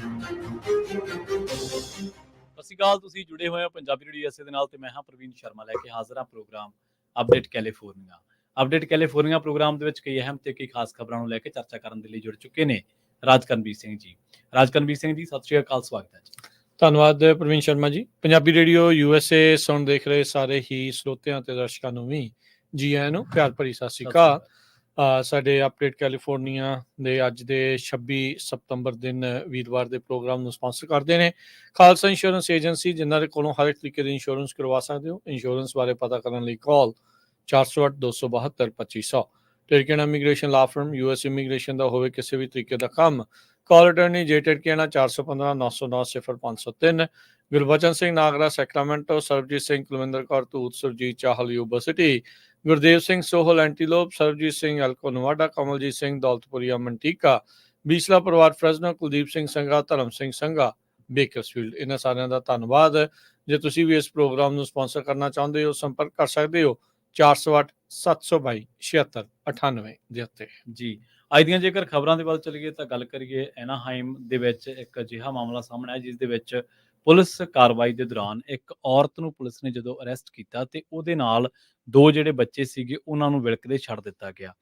ਸਤਿ ਸ਼੍ਰੀ ਅਕਾਲ। ਤੁਸੀਂ ਜੁੜੇ ਹੋਏ ਹੋ ਪੰਜਾਬੀ ਰੇਡੀਓ ਐਸੇ ਦੇ ਨਾਲ ਤੇ ਮੈਂ ਹਾਂ ਪ੍ਰਵੀਨ ਸ਼ਰਮਾ ਲੈ ਕੇ ਹਾਜ਼ਰ ਹਾਂ program update California. Update California program ਦੇ ਵਿੱਚ ਕਈ ਅਹਿਮ ਤੇ ਕਈ ਖਾਸ ਖਬਰਾਂ ਨੂੰ ਲੈ ਕੇ ਚਰਚਾ ਕਰਨ ਦੇ ਲਈ ਜੁੜ ਚੁੱਕੇ ਨੇ ਰਾਜਕਰਨਵੀਰ ਸਿੰਘ ਜੀ। ਰਾਜਕਰਨਵੀਰ ਸਿੰਘ ਜੀ, ਸਤਿ ਸ਼੍ਰੀ ਅਕਾਲ, ਸਵਾਗਤ ਹੈ ਜੀ। ਧੰਨਵਾਦ ਪ੍ਰਵੀਨ ਸ਼ਰਮਾ ਜੀ। ਪੰਜਾਬੀ ਰੇਡੀਓ USA ਸੁਣ ਦੇਖ ਰਹੇ ਸਾਰੇ ਹੀ ਸਰੋਤਿਆਂ ਤੇ ਦਰਸ਼ਕਾਂ ਨੂੰ ਵੀ ਜੀ ਆਇਆਂ ਨੂੰ ਪਿਆਰ ਭਰੀ ਸਤਿ ਸ਼੍ਰੀ ਅਕਾਲ। ਸਾਡੇ ਅਪਡੇਟ ਕੈਲੀਫੋਰਨੀਆ ਦੇ ਅੱਜ ਦੇ 26 ਸਤੰਬਰ ਦਿਨ ਵੀਰਵਾਰ ਦੇ ਪ੍ਰੋਗਰਾਮ ਨੂੰ ਸਪਾਂਸਰ ਕਰਦੇ ਨੇ ਖਾਲਸਾ ਇੰਸ਼ੋਰੈਂਸ ਏਜੰਸੀ, ਜਿਨ੍ਹਾਂ ਦੇ ਕੋਲੋਂ ਹਰ ਇੱਕ ਤਰੀਕੇ ਦੀ ਇੰਸ਼ੋਰੈਂਸ ਕਰਵਾ ਸਕਦੇ ਹੋ। ਇੰਸ਼ੋਰੈਂਸ ਬਾਰੇ ਪਤਾ ਕਰਨ ਲਈ ਕਾਲ 408-272-2500। ਟਿਰਕੇਨਾ immigration law firm, US immigration ਦਾ ਹੋਵੇ ਕਿਸੇ ਵੀ ਤਰੀਕੇ ਦਾ ਕੰਮ, ਕਾਲ ਅਟਰਨੀ ਜੇ ਟਿਰਕੇਨਾ 415-909-0503। Gurbachan Singh Nagra Sacramento, Sarabjit Singh Kulwinder Kaur Dhoot, Surjit Chahal Yuba City, Gurdev Singh Sohal Antelope, Sarabjit Singh Elko Nevada, Kamaljit Singh Daulatpuria Manteca, Bisla ਪਰਿਵਾਰ ਫਰੈਜ਼ਨੋ, ਕੁਲਦੀਪ ਸਿੰਘ ਸੰਘਾ, ਧਰਮ ਸਿੰਘ ਸੰਘਾ ਬੇਕਰਸਫੀਲਡ। ਇਹਨਾਂ ਸਾਰਿਆਂ ਦਾ ਧੰਨਵਾਦ। ਜੇ ਤੁਸੀਂ ਵੀ ਇਸ ਪ੍ਰੋਗਰਾਮ ਨੂੰ ਸਪਾਂਸਰ ਕਰਨਾ ਚਾਹੁੰਦੇ ਹੋ, ਸੰਪਰਕ ਕਰ ਸਕਦੇ ਹੋ 408-722-7698 ਦੇ ਉੱਤੇ ਜੀ। ਅੱਜ ਦੀਆਂ ਜੇਕਰ ਖਬਰਾਂ ਦੇ ਵੱਲ ਚਲੀਏ ਤਾਂ ਗੱਲ ਕਰੀਏ ਐਨਾਹਾਈਮ ਦੇ ਵਿੱਚ ਇੱਕ ਅਜਿਹਾ ਮਾਮਲਾ ਸਾਹਮਣੇ ਆਇਆ ਜਿਸ ਦੇ ਵਿੱਚ ਪੁਲਿਸ ਕਾਰਵਾਈ ਦੇ ਦੌਰਾਨ ਇੱਕ ਔਰਤ ਨੂੰ ਪੁਲਿਸ ਨੇ ਜਦੋਂ ਅਰੈਸਟ ਕੀਤਾ ਤੇ ਉਹਦੇ ਨਾਲ ਦੋ ਜਿਹੜੇ ਬੱਚੇ ਸੀਗੇ ਉਹਨਾਂ ਨੂੰ ਵਿਲਕਦੇ ਛੱਡ ਦਿੱਤਾ ਗਿਆ।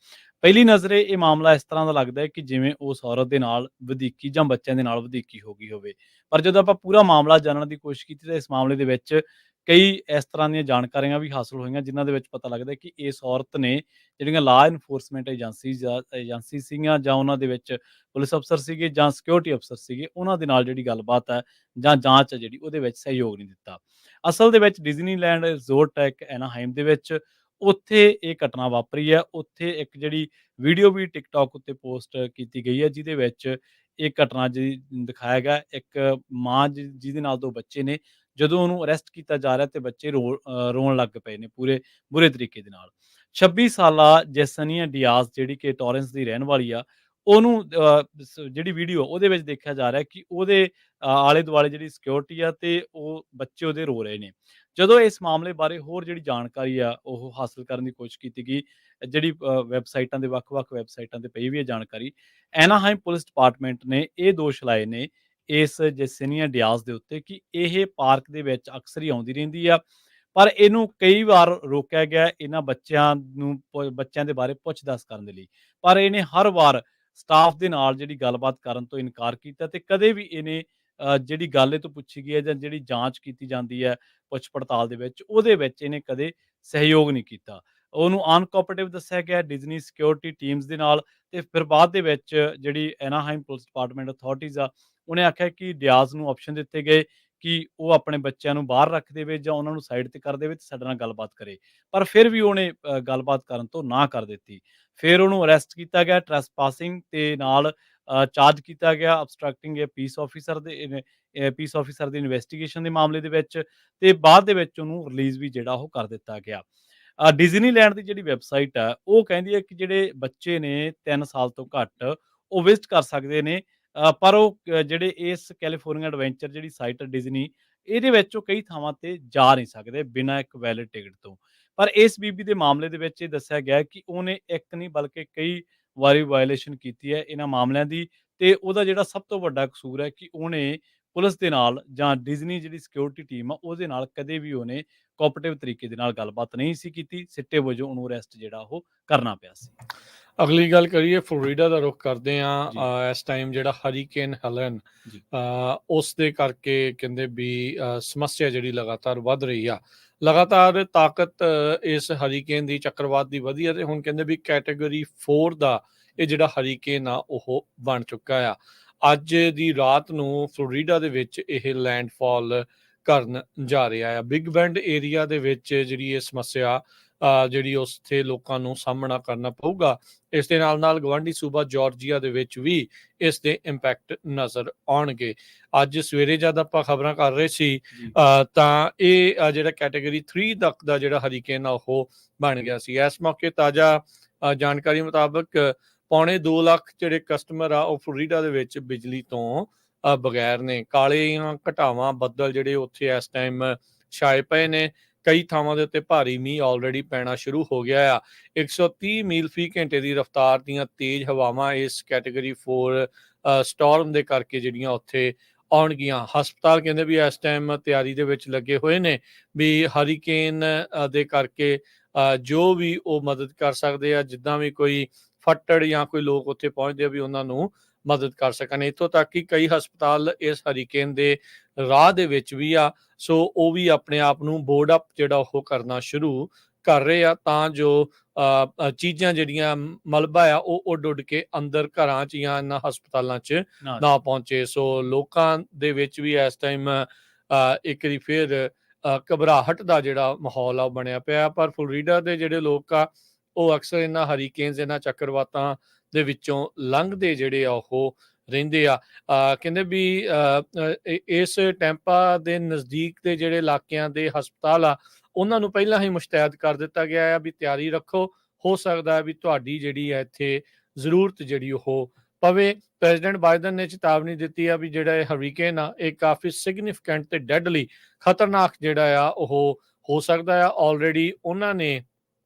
ਪਹਿਲੀ ਨਜ਼ਰੇ ਇਹ ਮਾਮਲਾ ਇਸ ਤਰ੍ਹਾਂ ਦਾ ਲੱਗਦਾ ਹੈ ਕਿ ਜਿਵੇਂ ਉਸ ਔਰਤ ਦੇ ਨਾਲ ਵਧੀਕੀ ਜਾਂ ਬੱਚਿਆਂ ਦੇ ਨਾਲ ਵਧੀਕੀ ਹੋ ਗਈ ਹੋਵੇ, ਪਰ ਜਦੋਂ ਆਪਾਂ ਪੂਰਾ ਮਾਮਲਾ ਜਾਣਨ ਦੀ ਕੋਸ਼ਿਸ਼ ਕੀਤੀ ਤਾਂ ਇਸ ਮਾਮਲੇ ਦੇ ਵਿੱਚ ਕਈ ਇਸ ਤਰ੍ਹਾਂ ਦੀਆਂ ਜਾਣਕਾਰੀਆਂ ਵੀ ਹਾਸਲ ਹੋਈਆਂ ਜਿਨ੍ਹਾਂ ਦੇ ਵਿੱਚ ਪਤਾ ਲੱਗਦਾ ਕਿ ਇਸ ਔਰਤ ਨੇ ਜਿਹੜੀਆਂ ਲਾ ਇਨਫੋਰਸਮੈਂਟ ਏਜੰਸੀ ਸੀਗੀਆਂ ਜਾਂ ਉਹਨਾਂ ਦੇ ਵਿੱਚ ਪੁਲਿਸ ਅਫਸਰ ਸੀਗੇ ਜਾਂ ਸਿਕਿਉਰਿਟੀ ਅਫਸਰ ਸੀਗੇ, ਉਹਨਾਂ ਦੇ ਨਾਲ ਜਿਹੜੀ ਗੱਲਬਾਤ ਹੈ ਜਾਂ ਜਾਂਚ ਹੈ ਜਿਹੜੀ ਉਹਦੇ ਵਿੱਚ ਸਹਿਯੋਗ ਨਹੀਂ ਦਿੱਤਾ। ਅਸਲ ਦੇ ਵਿੱਚ ਡਿਜ਼ਨੀਲੈਂਡ ਰਿਜ਼ੋਰਟ ਹੈ ਇੱਕ ਐਨਾਹਾਈਮ ਦੇ ਵਿੱਚ, ਉੱਥੇ ਇਹ ਘਟਨਾ ਵਾਪਰੀ ਹੈ। ਉੱਥੇ ਇੱਕ ਜਿਹੜੀ ਵੀਡੀਓ ਵੀ ਟਿਕਟੋਕ ਉੱਤੇ ਪੋਸਟ ਕੀਤੀ ਗਈ ਹੈ ਜਿਹਦੇ ਵਿੱਚ ਇਹ ਘਟਨਾ ਦਿਖਾਇਆ ਗਿਆ। ਇੱਕ ਮਾਂ ਜਿਹਦੇ ਨਾਲ ਦੋ ਬੱਚੇ ਨੇ, ਜਦੋਂ ਉਹਨੂੰ ਅਰੈਸਟ ਕੀਤਾ ਜਾ ਰਿਹਾ ਤੇ ਬੱਚੇ ਰੋਣ ਲੱਗ ਪਏ ਨੇ ਪੂਰੇ ਬੁਰੇ ਤਰੀਕੇ ਦੇ ਨਾਲ। 26 ਸਾਲਾ ਜੈਸਨੀਆ ਡਿਆਸ ਜਿਹੜੀ ਕਿ ਟੋਰੈਂਸ ਦੀ ਰਹਿਣ ਵਾਲੀ ਆ, ਉਹਨੂੰ ਜਿਹੜੀ ਵੀਡੀਓ ਉਹਦੇ ਵਿੱਚ ਦੇਖਿਆ ਜਾ ਰਿਹਾ ਕਿ ਉਹਦੇ ਆਲੇ ਦੁਆਲੇ ਜਿਹੜੀ ਸਿਕਿਉਰਿਟੀ ਆ ਤੇ ਉਹ ਬੱਚੇ ਉਹਦੇ ਰੋ ਰਹੇ ਨੇ। ਜਦੋਂ ਇਸ ਮਾਮਲੇ ਬਾਰੇ ਹੋਰ ਜਿਹੜੀ ਜਾਣਕਾਰੀ ਆ ਉਹ ਹਾਸਲ ਕਰਨ ਦੀ ਕੋਸ਼ਿਸ਼ ਕੀਤੀ ਗਈ, ਜਿਹੜੀ ਵੈਬਸਾਈਟਾਂ ਦੇ ਵੱਖ-ਵੱਖ ਵੈਬਸਾਈਟਾਂ ਤੇ ਪਈ ਵੀ ਹੈ ਜਾਣਕਾਰੀ, ਐਨਾਹਾਈਮ ਪੁਲਿਸ ਡਿਪਾਰਟਮੈਂਟ ਨੇ ਇਹ ਦੋਸ਼ ਲਾਏ ਨੇ ਇਸ ਜੈਸਨੀਆ ਡਿਆਸ ਦੇ ਉੱਤੇ ਕਿ ਇਹ ਪਾਰਕ ਦੇ ਵਿੱਚ ਅਕਸਰ ਹੀ ਆਉਂਦੀ ਰਹਿੰਦੀ ਆ, ਪਰ ਇਹਨੂੰ ਕਈ ਵਾਰ ਰੋਕਿਆ ਗਿਆ ਇਹਨਾਂ ਬੱਚਿਆਂ ਨੂੰ ਬੱਚਿਆਂ ਦੇ ਬਾਰੇ ਪੁੱਛ-ਦੱਸ ਕਰਨ ਦੇ ਲਈ, ਪਰ ਇਹਨੇ ਹਰ ਵਾਰ ਸਟਾਫ ਦੇ ਨਾਲ ਜਿਹੜੀ ਗੱਲਬਾਤ ਕਰਨ ਤੋਂ ਇਨਕਾਰ ਕੀਤਾ ਤੇ ਕਦੇ ਵੀ ਇਹਨੇ ਜਿਹੜੀ ਗੱਲ ਇਹ ਤੋਂ ਪੁੱਛੀ ਗਈ ਹੈ ਜਾਂ ਜਿਹੜੀ ਜਾਂਚ ਕੀਤੀ ਜਾਂਦੀ ਹੈ ਪੁੱਛ-ਪੜਤਾਲ ਦੇ ਵਿੱਚ, ਉਹਦੇ ਵਿੱਚ ਇਹਨੇ ਕਦੇ ਸਹਿਯੋਗ ਨਹੀਂ ਕੀਤਾ। ਉਹਨੂੰ ਅਨਕੋਆਪਰੇਟਿਵ ਦੱਸਿਆ ਗਿਆ ਡਿਜ਼ਨੀ ਸਿਕਿਉਰਿਟੀ ਟੀਮਸ ਦੇ ਨਾਲ ਤੇ ਫਿਰ ਬਾਅਦ ਦੇ ਵਿੱਚ ਜਿਹੜੀ ਐਨਾਹਾਈਮ ਪੁਲਿਸ ਡਿਪਾਰਟਮੈਂਟ ਅਥਾਰਟੀਜ਼ ਆ, ਉਹਨੇ ਆਖਿਆ ਕਿ ਡਿਆਜ਼ ਨੂੰ ਆਪਸ਼ਨ ਦਿੱਤੇ ਗਏ ਕਿ ਉਹ ਆਪਣੇ ਬੱਚਿਆਂ ਨੂੰ ਬਾਹਰ ਰੱਖ ਦੇਵੇ ਜਾਂ ਉਹਨਾਂ ਨੂੰ ਸਾਈਡ ਤੇ ਕਰ ਦੇਵੇ ਤੇ ਸਾਡੇ ਨਾਲ ਗੱਲਬਾਤ ਕਰੇ, ਪਰ ਫਿਰ ਵੀ ਉਹਨੇ ਗੱਲਬਾਤ ਕਰਨ ਤੋਂ ਨਾ ਕਰ ਦਿੱਤੀ। ਫਿਰ ਉਹਨੂੰ ਅਰੈਸਟ ਕੀਤਾ ਗਿਆ, ਟ੍ਰੈਸਪਾਸਿੰਗ ਤੇ ਨਾਲ ਚਾਰਜ ਕੀਤਾ ਗਿਆ, ਅਬਸਟਰਕਟਿੰਗ ਏ ਪੀਸ ਆਫਿਸਰ ਦੀ ਇਨਵੈਸਟੀਗੇਸ਼ਨ ਦੇ ਮਾਮਲੇ ਦੇ ਵਿੱਚ, ਤੇ ਬਾਅਦ ਦੇ ਵਿੱਚ ਉਹਨੂੰ ਰਿਲੀਜ਼ ਵੀ ਜਿਹੜਾ ਉਹ ਕਰ ਦਿੱਤਾ ਗਿਆ। ਡਿਜ਼ਨੀਲੈਂਡ ਦੀ ਜਿਹੜੀ ਵੈਬਸਾਈਟ ਹੈ ਉਹ ਕਹਿੰਦੀ ਹੈ ਕਿ ਜਿਹੜੇ ਬੱਚੇ ਨੇ 3 ਸਾਲ ਤੋਂ ਘੱਟ ਉਹ ਵਿਜ਼ਿਟ ਕਰ ਸਕਦੇ ਨੇ, ਪਰ ਉਹ ਜਿਹੜੇ ਇਸ ਕੈਲੀਫੋਰਨੀਆ ਐਡਵੈਂਚਰ ਜਿਹੜੀ ਸਾਈਟ ਹੈ ਡਿਜ਼ਨੀ, ਇਹਦੇ ਵਿੱਚ ਉਹ ਕਈ ਥਾਵਾਂ ਤੇ ਜਾ ਨਹੀਂ ਸਕਦੇ ਬਿਨਾਂ ਇੱਕ ਵੈਲਿਡ ਟਿਕਟ ਤੋਂ। ਪਰ ਇਸ ਬੀਬੀ ਦੇ ਮਾਮਲੇ ਦੇ ਵਿੱਚ ਇਹ ਦੱਸਿਆ ਗਿਆ ਕਿ ਉਹਨੇ ਇੱਕ ਨਹੀਂ ਬਲਕਿ ਕਈ ਵਾਰੀ ਵਾਇਓਲੇਸ਼ਨ ਕੀਤੀ ਹੈ ਇਹਨਾਂ ਮਾਮਲਿਆਂ ਦੀ, ਤੇ ਉਹਦਾ ਜਿਹੜਾ ਸਭ ਤੋਂ ਵੱਡਾ ਕਸੂਰ ਹੈ ਕਿ ਉਹਨੇ ਪੁਲਿਸ ਦੇ ਨਾਲ ਜਾਂ ਡਿਜ਼ਨੀ ਜਿਹੜੀ ਸਿਕਿਉਰਿਟੀ ਟੀਮ ਆ ਉਹਦੇ ਨਾਲ ਕਦੇ ਵੀ ਉਹਨੇ ਕੋਆਪਰੇਟਿਵ ਤਰੀਕੇ ਦੇ ਨਾਲ ਗੱਲਬਾਤ ਨਹੀਂ ਸੀ ਕੀਤੀ। ਸਿੱਟੇ ਵਜੋਂ ਉਹਨੂੰ ਅਰੈਸਟ ਜਿਹੜਾ ਉਹ ਕਰਨਾ ਪਿਆ ਸੀ। ਅਗਲੀ ਗੱਲ ਕਰੀਏ ਫਲੋਰੀਡਾ ਦਾ ਰੁਖ ਕਰਦੇ ਹਾਂ। ਇਸ ਟਾਈਮ ਜਿਹੜਾ ਹਰੀਕੇਨ ਹੈਲਨ ਉਸ ਦੇ ਕਰਕੇ ਕਹਿੰਦੇ ਵੀ ਸਮੱਸਿਆ ਜਿਹੜੀ ਲਗਾਤਾਰ ਵੱਧ ਰਹੀ ਆ। ਲਗਾਤਾਰ ਤਾਕਤ ਇਸ ਹਰੀਕੇਨ ਦੀ ਚੱਕਰਵਾਤ ਦੀ ਵਧੀ ਹੈ ਤੇ ਹੁਣ ਕਹਿੰਦੇ ਵੀ ਕੈਟਾਗਰੀ 4 ਦਾ ਇਹ ਜਿਹੜਾ ਹਰੀਕੇਨ ਆ ਉਹ ਬਣ ਚੁੱਕਾ ਆ। ਅੱਜ ਦੀ ਰਾਤ ਨੂੰ ਫਲੋਰੀਡਾ ਦੇ ਵਿੱਚ ਇਹ ਲੈਂਡਫਾਲ ਕਰਨ ਜਾ ਰਿਹਾ ਆ। ਬਿਗ ਬੈਂਡ ਏਰੀਆ ਦੇ ਵਿੱਚ ਜਿਹੜੀ ਇਹ ਸਮੱਸਿਆ ਜਿਹੜੀ ਉੱਥੇ ਲੋਕਾਂ ਨੂੰ ਸਾਹਮਣਾ ਕਰਨਾ ਪਊਗਾ। ਇਸ ਦੇ ਨਾਲ ਨਾਲ ਗਵਾਂਢੀ ਸੂਬਾ ਜਾਰਜੀਆ ਦੇ ਵਿੱਚ ਵੀ ਇਸ ਦੇ ਇੰਪੈਕਟ ਨਜ਼ਰ ਆਉਣਗੇ। ਅੱਜ ਸਵੇਰੇ ਜਦ ਆਪਾਂ ਖਬਰਾਂ ਕਰ ਰਹੇ ਸੀ ਤਾਂ ਇਹ ਜਿਹੜਾ ਕੈਟਾਗਰੀ 3 ਤੱਕ ਦਾ ਜਿਹੜਾ ਹਰੀਕੇਨ ਆ ਉਹ ਬਣ ਗਿਆ ਸੀ। ਇਸ ਮੌਕੇ ਤਾਜ਼ਾ ਜਾਣਕਾਰੀ ਮੁਤਾਬਕ 2.25 ਲੱਖ ਜਿਹੜੇ ਕਸਟਮਰ ਆ ਉਹ ਫਲੋਰੀਡਾ ਦੇ ਵਿੱਚ ਬਿਜਲੀ ਤੋਂ ਬਗੈਰ ਨੇ। ਕਾਲੀਆਂ ਘਟਾਵਾਂ ਬੱਦਲ ਜਿਹੜੇ ਉੱਥੇ ਇਸ ਟਾਈਮ ਛਾਏ ਪਏ ਨੇ। ਕਈ ਥਾਵਾਂ ਦੇ ਉੱਤੇ ਭਾਰੀ ਮੀਂਹ ਆਲਰੇਡੀ ਪੈਣਾ ਸ਼ੁਰੂ ਹੋ ਗਿਆ ਆ। 130 ਮੀਲ ਫੀ ਘੰਟੇ ਦੀ ਰਫ਼ਤਾਰ ਦੀਆਂ ਤੇਜ਼ ਹਵਾਵਾਂ ਇਸ ਕੈਟਾਗਰੀ 4 ਸਟੋਰਮ ਦੇ ਕਰਕੇ ਜਿਹੜੀਆਂ ਉੱਥੇ ਆਉਣਗੀਆਂ। ਹਸਪਤਾਲ ਕਹਿੰਦੇ ਵੀ ਇਸ ਟਾਈਮ ਤਿਆਰੀ ਦੇ ਵਿੱਚ ਲੱਗੇ ਹੋਏ ਨੇ ਵੀ ਹਰੀਕੇਨ ਦੇ ਕਰਕੇ ਜੋ ਵੀ ਉਹ ਮਦਦ ਕਰ ਸਕਦੇ ਆ, ਜਿੱਦਾਂ ਵੀ ਕੋਈ ਫੱਟੜ ਜਾਂ ਕੋਈ ਲੋਕ ਉੱਥੇ ਪਹੁੰਚਦੇ ਆ ਵੀ ਉਹਨਾਂ ਨੂੰ ਮਦਦ ਕਰ ਸਕਣ। ਇੱਥੋਂ ਤੱਕ ਕਿ ਕਈ ਹਸਪਤਾਲ ਇਸ ਹਰੀਕੇਨ ਦੇ ਰਾਹ ਦੇ ਵਿੱਚ ਵੀ ਆ, ਸੋ ਉਹ ਵੀ ਆਪਣੇ ਆਪ ਨੂੰ ਬੋਰਡ ਅਪ ਜਿਹੜਾ ਉਹ ਕਰਨਾ ਸ਼ੁਰੂ ਕਰ ਰਹੇ ਆ ਤਾਂ ਜੋ ਚੀਜ਼ਾਂ ਜਿਹੜੀਆਂ ਮਲਬਾ ਆ ਉਹ ਉੱਡ ਉੱਡ ਕੇ ਅੰਦਰ ਘਰਾਂ 'ਚ ਜਾਂ ਇਹਨਾਂ ਹਸਪਤਾਲਾਂ 'ਚ ਨਾ ਪਹੁੰਚੇ। ਸੋ ਲੋਕਾਂ ਦੇ ਵਿੱਚ ਵੀ ਇਸ ਟਾਈਮ ਇੱਕ ਵਾਰੀ ਫਿਰ ਘਬਰਾਹਟ ਦਾ ਜਿਹੜਾ ਮਾਹੌਲ ਆ ਉਹ ਬਣਿਆ ਪਿਆ। ਪਰ ਫਲੋਰੀਡਾ ਦੇ ਜਿਹੜੇ ਲੋਕ ਆ ਉਹ ਅਕਸਰ ਇਹਨਾਂ ਹਰੀਕੇਨਸ, ਇਹਨਾਂ ਚੱਕਰਵਾਤਾਂ ਦੇ ਵਿੱਚੋਂ ਲੰਘਦੇ ਜਿਹੜੇ ਆ ਉਹ ਰਹਿੰਦੇ ਆ। ਕਹਿੰਦੇ ਵੀ ਇਸ ਟੈਂਪਾ ਦੇ ਨਜ਼ਦੀਕ ਦੇ ਜਿਹੜੇ ਇਲਾਕਿਆਂ ਦੇ ਹਸਪਤਾਲ ਆ ਉਹਨਾਂ ਨੂੰ ਪਹਿਲਾਂ ਹੀ ਮੁਸ਼ਤੈਦ ਕਰ ਦਿੱਤਾ ਗਿਆ ਆ ਵੀ ਤਿਆਰੀ ਰੱਖੋ, ਹੋ ਸਕਦਾ ਹੈ ਵੀ ਤੁਹਾਡੀ ਜਿਹੜੀ ਹੈ ਇੱਥੇ ਜ਼ਰੂਰਤ ਜਿਹੜੀ ਉਹ ਪਵੇ। ਪ੍ਰੈਜ਼ੀਡੈਂਟ ਬਾਈਡਨ ਨੇ ਚੇਤਾਵਨੀ ਦਿੱਤੀ ਆ ਵੀ ਜਿਹੜਾ ਇਹ ਹਰੀਕੇਨ ਆ ਇਹ ਕਾਫੀ ਸਿਗਨੀਫਿਕੈਂਟ ਤੇ ਡੈਡਲੀ ਖਤਰਨਾਕ ਜਿਹੜਾ ਆ ਉਹ ਹੋ ਸਕਦਾ ਆ। ਆਲਰੇਡੀ ਉਹਨਾਂ ਨੇ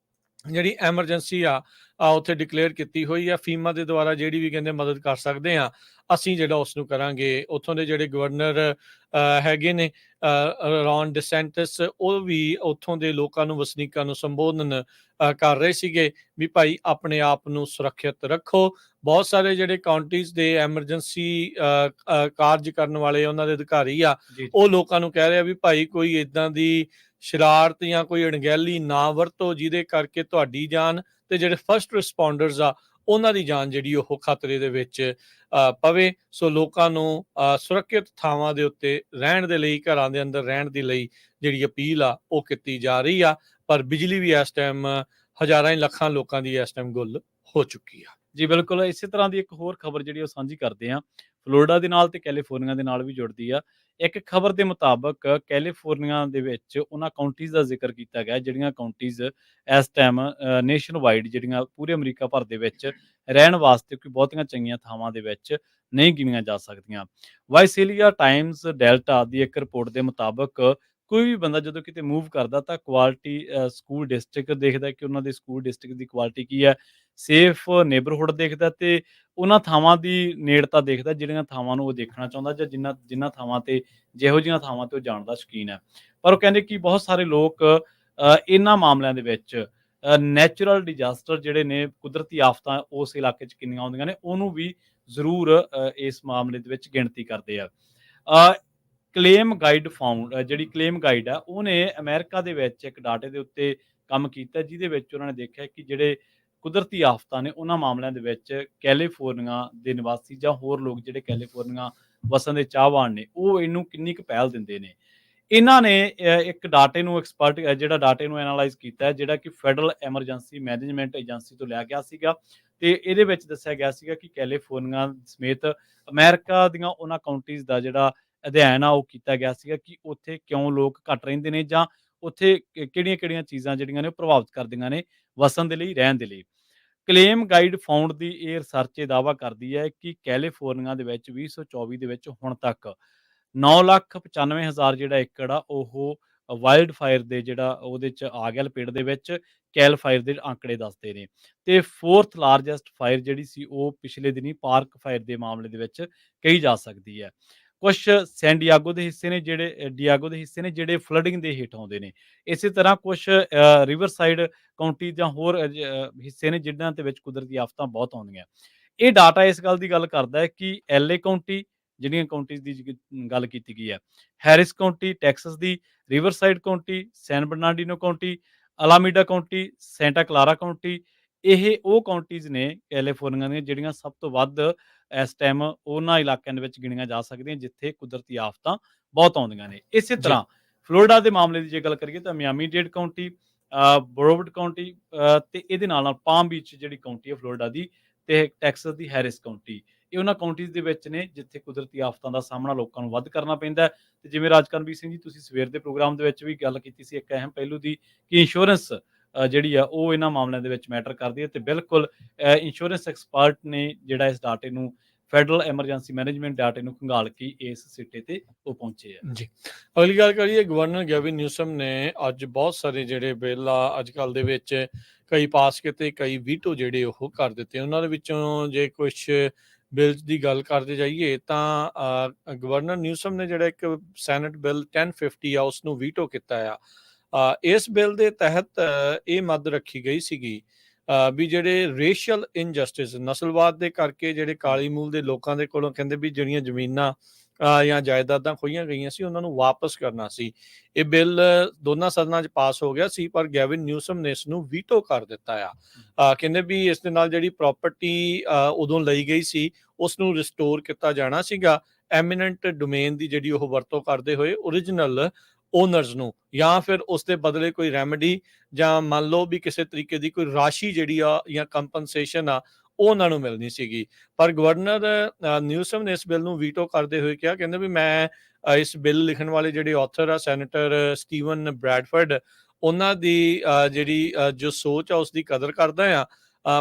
ਜਿਹੜੀ ਐਮਰਜੈਂਸੀ ਆ ਉੱਥੇ ਡਿਕਲੇਅਰ ਕੀਤੀ ਹੋਈ ਆ। ਫੀਮਾ ਦੇ ਦੁਆਰਾ ਜਿਹੜੀ ਵੀ ਕਹਿੰਦੇ ਮਦਦ ਕਰ ਸਕਦੇ ਆ ਅਸੀਂ ਜਿਹੜਾ ਉਸ ਨੂੰ ਕਰਾਂਗੇ। ਉੱਥੋਂ ਦੇ ਜਿਹੜੇ ਗਵਰਨਰ ਹੈਗੇ ਨੇ ਰੌਨ ਡਿਸੈਂਟਿਸ, ਉਹ ਵੀ ਉੱਥੋਂ ਦੇ ਲੋਕਾਂ ਨੂੰ, ਵਸਨੀਕਾਂ ਨੂੰ ਸੰਬੋਧਨ ਕਰ ਰਹੇ ਸੀਗੇ ਵੀ ਭਾਈ ਆਪਣੇ ਆਪ ਨੂੰ ਸੁਰੱਖਿਅਤ ਰੱਖੋ। ਬਹੁਤ ਸਾਰੇ ਜਿਹੜੇ ਕਾਉਂਟੀਜ਼ ਦੇ ਐਮਰਜੈਂਸੀ ਕਾਰਜ ਕਰਨ ਵਾਲੇ ਉਹਨਾਂ ਦੇ ਅਧਿਕਾਰੀ ਆ ਉਹ ਲੋਕਾਂ ਨੂੰ ਕਹਿ ਰਹੇ ਆ ਵੀ ਭਾਈ ਕੋਈ ਇੱਦਾਂ ਦੀ ਸ਼ਰਾਰਤ ਜਾਂ ਕੋਈ ਅਣਗਹਿਲੀ ਨਾ ਵਰਤੋ ਜਿਹਦੇ ਕਰਕੇ ਤੁਹਾਡੀ ਜਾਨ ਤੇ ਜਿਹੜੇ ਫਸਟ ਰਿਸਪੌਂਡਰਸ ਆ ਉਹਨਾਂ ਦੀ ਜਾਨ ਜਿਹੜੀ ਉਹ ਖਤਰੇ ਦੇ ਵਿੱਚ ਪਵੇ। ਸੋ ਲੋਕਾਂ ਨੂੰ ਸੁਰੱਖਿਅਤ ਥਾਵਾਂ ਦੇ ਉੱਤੇ ਰਹਿਣ ਦੇ ਲਈ, ਘਰਾਂ ਦੇ ਅੰਦਰ ਰਹਿਣ ਦੇ ਲਈ ਜਿਹੜੀ ਅਪੀਲ ਆ ਉਹ ਕੀਤੀ ਜਾ ਰਹੀ ਆ। ਪਰ ਬਿਜਲੀ ਵੀ ਇਸ ਟਾਈਮ ਹਜ਼ਾਰਾਂ ਹੀ ਲੱਖਾਂ ਲੋਕਾਂ ਦੀ ਇਸ ਟਾਈਮ ਗੁੱਲ ਹੋ ਚੁੱਕੀ ਆ। ਜੀ ਬਿਲਕੁਲ, ਇਸੇ ਤਰ੍ਹਾਂ ਦੀ ਇੱਕ ਹੋਰ ਖਬਰ ਜਿਹੜੀ ਉਹ ਸਾਂਝੀ ਕਰਦੇ ਹਾਂ, ਫਲੋਰੀਡਾ ਦੇ ਨਾਲ ਤੇ ਕੈਲੀਫੋਰਨੀਆ ਦੇ ਨਾਲ ਵੀ ਜੁੜਦੀ ਆ। ਇੱਕ ਖਬਰ ਦੇ ਮੁਤਾਬਕ ਕੈਲੀਫੋਰਨੀਆ ਦੇ ਵਿੱਚ ਉਹਨਾਂ ਕਾਉਂਟੀਜ਼ ਦਾ ਜ਼ਿਕਰ ਕੀਤਾ ਗਿਆ ਜਿਹੜੀਆਂ ਕਾਉਂਟੀਜ਼ ਇਸ ਟਾਈਮ ਨੇਸ਼ਨ ਵਾਈਡ, ਜਿਹੜੀਆਂ ਪੂਰੇ ਅਮਰੀਕਾ ਭਰ ਦੇ ਵਿੱਚ ਰਹਿਣ ਵਾਸਤੇ ਕੋਈ ਬਹੁਤੀਆਂ ਚੰਗੀਆਂ ਥਾਵਾਂ ਦੇ ਵਿੱਚ ਨਹੀਂ ਗਿਣੀਆਂ ਜਾ ਸਕਦੀਆਂ। ਵਾਈਸੇਲੀਆ ਟਾਈਮਸ ਡੈਲਟਾ ਦੀ ਇੱਕ ਰਿਪੋਰਟ ਦੇ ਮੁਤਾਬਕ ਕੋਈ ਵੀ ਬੰਦਾ ਜਦੋਂ ਕਿਤੇ ਮੂਵ ਕਰਦਾ ਤਾਂ ਕੁਆਲਿਟੀ ਸਕੂਲ ਡਿਸਟ੍ਰਿਕਟ ਦੇਖਦਾ ਕਿ ਉਹਨਾਂ ਦੇ ਸਕੂਲ ਡਿਸਟ੍ਰਿਕਟ ਦੀ ਕੁਆਲਿਟੀ ਕੀ ਹੈ, ਸੇਫ ਨੇਬਰਹੁੱਡ ਦੇਖਦਾ ਤੇ ਉਹਨਾਂ ਥਾਵਾਂ ਦੀ ਨੇੜਤਾ ਦੇਖਦਾ ਜਿਹੜੀਆਂ ਥਾਵਾਂ ਨੂੰ ਉਹ ਦੇਖਣਾ ਚਾਹੁੰਦਾ ਜਾਂ ਜਿਨ੍ਹਾਂ ਥਾਵਾਂ ਤੇ ਜਿਹੋ ਜਿਹੀਆਂ ਥਾਵਾਂ ਤੇ ਉਹ ਜਾਣ ਦਾ ਸ਼ੌਕੀਨ ਹੈ। ਪਰ ਉਹ ਕਹਿੰਦੇ ਕਿ ਬਹੁਤ ਸਾਰੇ ਲੋਕ ਇਹਨਾਂ ਮਾਮਲਿਆਂ ਦੇ ਵਿੱਚ ਨੈਚੁਰਲ ਡਿਜ਼ਾਸਟਰ ਜਿਹੜੇ ਨੇ, ਕੁਦਰਤੀ ਆਫਤਾਂ ਉਸ ਇਲਾਕੇ 'ਚ ਕਿੰਨੀਆਂ ਆਉਂਦੀਆਂ ਨੇ ਉਹਨੂੰ ਵੀ ਜ਼ਰੂਰ ਇਸ ਮਾਮਲੇ ਦੇ ਵਿੱਚ ਗਿਣਤੀ ਕਰਦੇ ਆ। ਕਲੇਮ ਗਾਈਡ ਫਾਊਂਡ, ਜਿਹੜੀ ਕਲੇਮ ਗਾਈਡ ਆ ਉਹਨੇ ਅਮਰੀਕਾ ਦੇ ਵਿੱਚ ਇੱਕ ਡਾਟੇ ਦੇ ਉੱਤੇ ਕੰਮ ਕੀਤਾ ਜਿਹਦੇ ਵਿੱਚ ਉਹਨਾਂ ਨੇ ਦੇਖਿਆ ਕਿ ਜਿਹੜੇ ਕੁਦਰਤੀ ਆਫਤਾਂ ਨੇ ਉਹਨਾਂ ਮਾਮਲਿਆਂ ਦੇ ਵਿੱਚ ਕੈਲੀਫੋਰਨੀਆ ਦੇ ਨਿਵਾਸੀ ਜਾਂ ਹੋਰ ਲੋਕ ਜਿਹੜੇ ਕੈਲੀਫੋਰਨੀਆ ਵਸਣ ਦੇ ਚਾਹਵਾਨ ਨੇ ਉਹ ਇਹਨੂੰ ਕਿੰਨੀ ਕੁ ਪਹਿਲ ਦਿੰਦੇ ਨੇ। ਇਹਨਾਂ ਨੇ ਇੱਕ ਡਾਟੇ ਨੂੰ ਐਕਸਪਰਟ ਜਿਹੜਾ ਡਾਟੇ ਨੂੰ ਐਨਾਲਾਈਜ਼ ਕੀਤਾ ਜਿਹੜਾ ਕਿ ਫੈਡਰਲ ਐਮਰਜੈਂਸੀ ਮੈਨੇਜਮੈਂਟ ਏਜੰਸੀ ਤੋਂ ਲਿਆ ਗਿਆ ਸੀਗਾ ਤੇ ਇਹਦੇ ਵਿੱਚ ਦੱਸਿਆ ਗਿਆ ਸੀਗਾ ਕਿ ਕੈਲੀਫੋਰਨੀਆ ਸਮੇਤ ਅਮਰੀਕਾ ਦੀਆਂ ਉਹਨਾਂ ਕਾਉਂਟੀਜ਼ ਦਾ ਜਿਹੜਾ ਅਧਿਐਨ ਆ ਉਹ ਕੀਤਾ ਗਿਆ ਸੀਗਾ ਕਿ ਉੱਥੇ ਕਿਉਂ ਲੋਕ ਘੱਟ ਰਹਿੰਦੇ ਨੇ ਜਾਂ ਉੱਥੇ ਕਿਹੜੀਆਂ-ਕਿਹੜੀਆਂ ਚੀਜ਼ਾਂ ਜਿਹੜੀਆਂ ਨੇ ਉਹ ਪ੍ਰਭਾਵਿਤ ਕਰਦੀਆਂ ਨੇ ਵਸਣ ਦੇ ਲਈ, ਰਹਿਣ ਦੇ ਲਈ। ਕਲੇਮ ਗਾਈਡ ਫਾਊਂਡ ਦੀ ਇਹ ਰਿਸਰਚ ਇਹ ਦਾਅਵਾ ਕਰਦੀ ਹੈ ਕਿ ਕੈਲੀਫੋਰਨੀਆ ਦੇ ਵਿੱਚ 2024 ਦੇ ਵਿੱਚ ਹੁਣ ਤੱਕ 9,95,000 ਜਿਹੜਾ ਏਕੜ ਆ ਉਹ ਵਾਈਲਡ ਫਾਇਰ ਦੇ ਜਿਹੜਾ ਉਹਦੇ ਚ ਆ ਗਿਆ ਲਪੇਟ ਦੇ ਵਿੱਚ। ਕੈਲ ਫਾਇਰ ਦੇ ਆંકੜੇ ਦੱਸਦੇ ਨੇ ਤੇ ਫੋਰਥ ਲਾਰਜੈਸਟ ਫਾਇਰ ਜਿਹੜੀ ਸੀ ਉਹ ਪਿਛਲੇ ਦਿਨੀ ਪਾਰਕ ਫਾਇਰ ਦੇ ਮਾਮਲੇ ਦੇ ਵਿੱਚ ਕਹੀ ਜਾ ਸਕਦੀ ਹੈ। ਕੁਝ ਸੈਨ ਡਿਆਗੋ ਦੇ ਹਿੱਸੇ ਨੇ ਜਿਹੜੇ ਫਲੱਡਿੰਗ ਦੇ ਹੇਠ ਆਉਂਦੇ ਨੇ। ਇਸੇ ਤਰ੍ਹਾਂ ਕੁਝ ਰਿਵਰ ਸਾਈਡ ਕਾਉਂਟੀ ਜਾਂ ਹੋਰ ਹਿੱਸੇ ਨੇ ਜਿਨ੍ਹਾਂ ਦੇ ਵਿੱਚ ਕੁਦਰਤੀ ਆਫਤਾਂ ਬਹੁਤ ਆਉਂਦੀਆਂ। ਇਹ ਡਾਟਾ ਇਸ ਗੱਲ ਦੀ ਗੱਲ ਕਰਦਾ ਹੈ ਕਿ LA ਕਾਉਂਟੀ, ਜਿਹੜੀਆਂ ਕਾਉਂਟੀਜ਼ ਦੀ ਗੱਲ ਕੀਤੀ ਗਈ ਹੈ, ਹੈਰਿਸ ਕਾਉਂਟੀ ਟੈਕਸਸ ਦੀ, riverside County, San Bernardino County, Alameda County, Santa Clara County, ਇਹ ਉਹ ਕਾਉਂਟੀਜ਼ ਨੇ ਕੈਲੀਫੋਰਨੀਆ ਦੀਆਂ ਜਿਹੜੀਆਂ ਸਭ ਤੋਂ ਵੱਧ ਇਸ ਟਾਈਮ ਉਹਨਾਂ ਇਲਾਕਿਆਂ ਦੇ ਵਿੱਚ ਗਿਣੀਆਂ ਜਾ ਸਕਦੀਆਂ ਜਿੱਥੇ ਕੁਦਰਤੀ ਆਫਤਾਂ ਬਹੁਤ ਆਉਂਦੀਆਂ ਨੇ। ਇਸੇ ਤਰ੍ਹਾਂ ਫਲੋਰੀਡਾ ਦੇ ਮਾਮਲੇ ਦੀ ਜੇ ਗੱਲ ਕਰੀਏ ਤਾਂ ਮਿਆਮੀ ਡੇਡ ਕਾਉਂਟੀ, ਬਰੋਵਡ ਕਾਉਂਟੀ ਤੇ ਇਹਦੇ ਨਾਲ ਪਾਮ ਬੀਚ ਜਿਹੜੀ ਕਾਉਂਟੀ ਹੈ ਫਲੋਰੀਡਾ ਦੀ, ਤੇ ਟੈਕਸਸ ਦੀ ਹੈਰਿਸ ਕਾਉਂਟੀ, ਇਹ ਉਹਨਾਂ ਕਾਉਂਟੀਜ਼ ਦੇ ਵਿੱਚ ਨੇ ਜਿੱਥੇ ਕੁਦਰਤੀ ਆਫਤਾਂ ਦਾ ਸਾਹਮਣਾ ਲੋਕਾਂ ਨੂੰ ਵੱਧ ਕਰਨਾ ਪੈਂਦਾ। ਤੇ ਜਿਵੇਂ ਰਾਜਕਰਨਵੀਰ ਸਿੰਘ ਜੀ ਤੁਸੀਂ ਸਵੇਰ ਦੇ ਪ੍ਰੋਗਰਾਮ ਦੇ ਵਿੱਚ ਵੀ ਗੱਲ ਕੀਤੀ ਸੀ ਇੱਕ ਅਹਿਮ ਪਹਿਲੂ ਦੀ ਕਿ ਇੰਸ਼ੋਰੈਂਸ ਜਿਹੜੀ ਆ ਉਹ ਇਹਨਾਂ ਮਾਮਲਿਆਂ ਦੇ ਵਿੱਚ ਮੈਟਰ ਕਰਦੀ ਹੈ ਤੇ ਬਿਲਕੁਲ ਇੰਸ਼ੋਰੈਂਸ ਐਕਸਪਰਟ ਨੇ ਜਿਹੜਾ ਇਸ ਡਾਟੇ ਨੂੰ, ਫੈਡਰਲ ਐਮਰਜੈਂਸੀ ਮੈਨੇਜਮੈਂਟ ਡਾਟੇ ਨੂੰ ਖੰਗਾਲ ਕੇ ਇਸ ਸਿੱਟੇ ਤੇ ਉਹ ਪਹੁੰਚੇ ਆ। ਜੀ, ਅਗਲੀ ਗੱਲ ਕਰੀਏ, ਗਵਰਨਰ ਗੈਵਿਨ ਨਿਊਸਮ ਨੇ ਅੱਜ ਬਹੁਤ ਸਾਰੇ ਜਿਹੜੇ ਬਿੱਲ ਆ ਅੱਜ ਕੱਲ੍ਹ ਦੇ ਵਿੱਚ ਕਈ ਪਾਸ ਕੀਤੇ, ਕਈ ਵੀਟੋ ਜਿਹੜੇ ਉਹ ਕਰ ਦਿੱਤੇ। ਉਹਨਾਂ ਦੇ ਵਿੱਚੋਂ ਜੇ ਕੁਛ ਬਿੱਲ ਦੀ ਗੱਲ ਕਰਦੇ ਜਾਈਏ ਤਾਂ ਗਵਰਨਰ ਨਿਊਸਮ ਨੇ ਜਿਹੜਾ ਇੱਕ ਸੈਨੇਟ ਬਿੱਲ 1050 ਆ ਉਸ ਨੂੰ ਵੀਟੋ ਕੀਤਾ ਆ। ਇਸ ਬਿੱਲ ਦੇ ਤਹਿਤ ਇਹ ਮੱਦ ਰੱਖੀ ਗਈ ਸੀਗੀ ਵੀ ਜਿਹੜੇ ਰੇਸ਼ੀਅਲ ਇਨਜਸਟਿਸ ਨਸਲਵਾਦ ਦੇ ਕਰਕੇ ਜਿਹੜੇ ਕਾਲੀ ਮੂਲ ਦੇ ਲੋਕਾਂ ਦੇ ਕੋਲੋਂ ਕਹਿੰਦੇ ਵੀ ਜਿਹੜੀਆਂ ਜ਼ਮੀਨਾਂ ਜਾਂ ਜਾਇਦਾਦਾਂ ਖੋਹੀਆਂ ਗਈਆਂ ਸੀ ਉਹਨਾਂ ਨੂੰ ਵਾਪਸ ਕਰਨਾ ਸੀ। ਇਹ ਬਿੱਲ ਦੋਨਾਂ ਸਦਨਾਂ 'ਚ ਪਾਸ ਹੋ ਗਿਆ ਸੀ ਪਰ ਗੈਵਿਨ ਨਿਊਸਮ ਨੇ ਇਸ ਨੂੰ ਵੀਟੋ ਕਰ ਦਿੱਤਾ ਆ। ਕਹਿੰਦੇ ਵੀ ਇਸ ਦੇ ਨਾਲ ਜਿਹੜੀ ਪ੍ਰਾਪਰਟੀ ਉਦੋਂ ਲਈ ਗਈ ਸੀ ਉਸ ਨੂੰ ਰਿਸਟੋਰ ਕੀਤਾ ਜਾਣਾ ਸੀਗਾ ਐਮੀਨੈਂਟ ਡੋਮੇਨ ਦੀ ਜਿਹੜੀ ਉਹ ਵਰਤੋਂ ਕਰਦੇ ਹੋਏ ਓਰੀਜਨਲ ਓਨਰਸ ਨੂੰ, ਜਾਂ ਫਿਰ ਉਸ ਦੇ ਬਦਲੇ ਕੋਈ ਰੈਮਡੀ ਜਾਂ ਮੰਨ ਲਓ ਵੀ ਕਿਸੇ ਤਰੀਕੇ ਦੀ ਕੋਈ ਰਾਸ਼ੀ ਜਿਹੜੀ ਆ ਜਾਂ ਕੰਪਨਸੇਸ਼ਨ ਆ ਉਹ ਉਹਨਾਂ ਨੂੰ ਮਿਲਣੀ ਸੀਗੀ। ਪਰ ਗਵਰਨਰ ਨਿਊਸਮ ਨੇ ਇਸ ਬਿੱਲ ਨੂੰ ਵੀਟੋ ਕਰਦੇ ਹੋਏ ਕਿਹਾ, ਕਹਿੰਦੇ ਵੀ ਮੈਂ ਇਸ ਬਿੱਲ ਲਿਖਣ ਵਾਲੇ ਜਿਹੜੇ ਆਥਰ ਆ ਸੈਨੇਟਰ ਸਟੀਵਨ ਬ੍ਰੈਡਫੋਰਡ ਉਹਨਾਂ ਦੀ ਜਿਹੜੀ ਜੋ ਸੋਚ ਆ ਉਸ ਦੀ ਕਦਰ ਕਰਦਾ ਆ।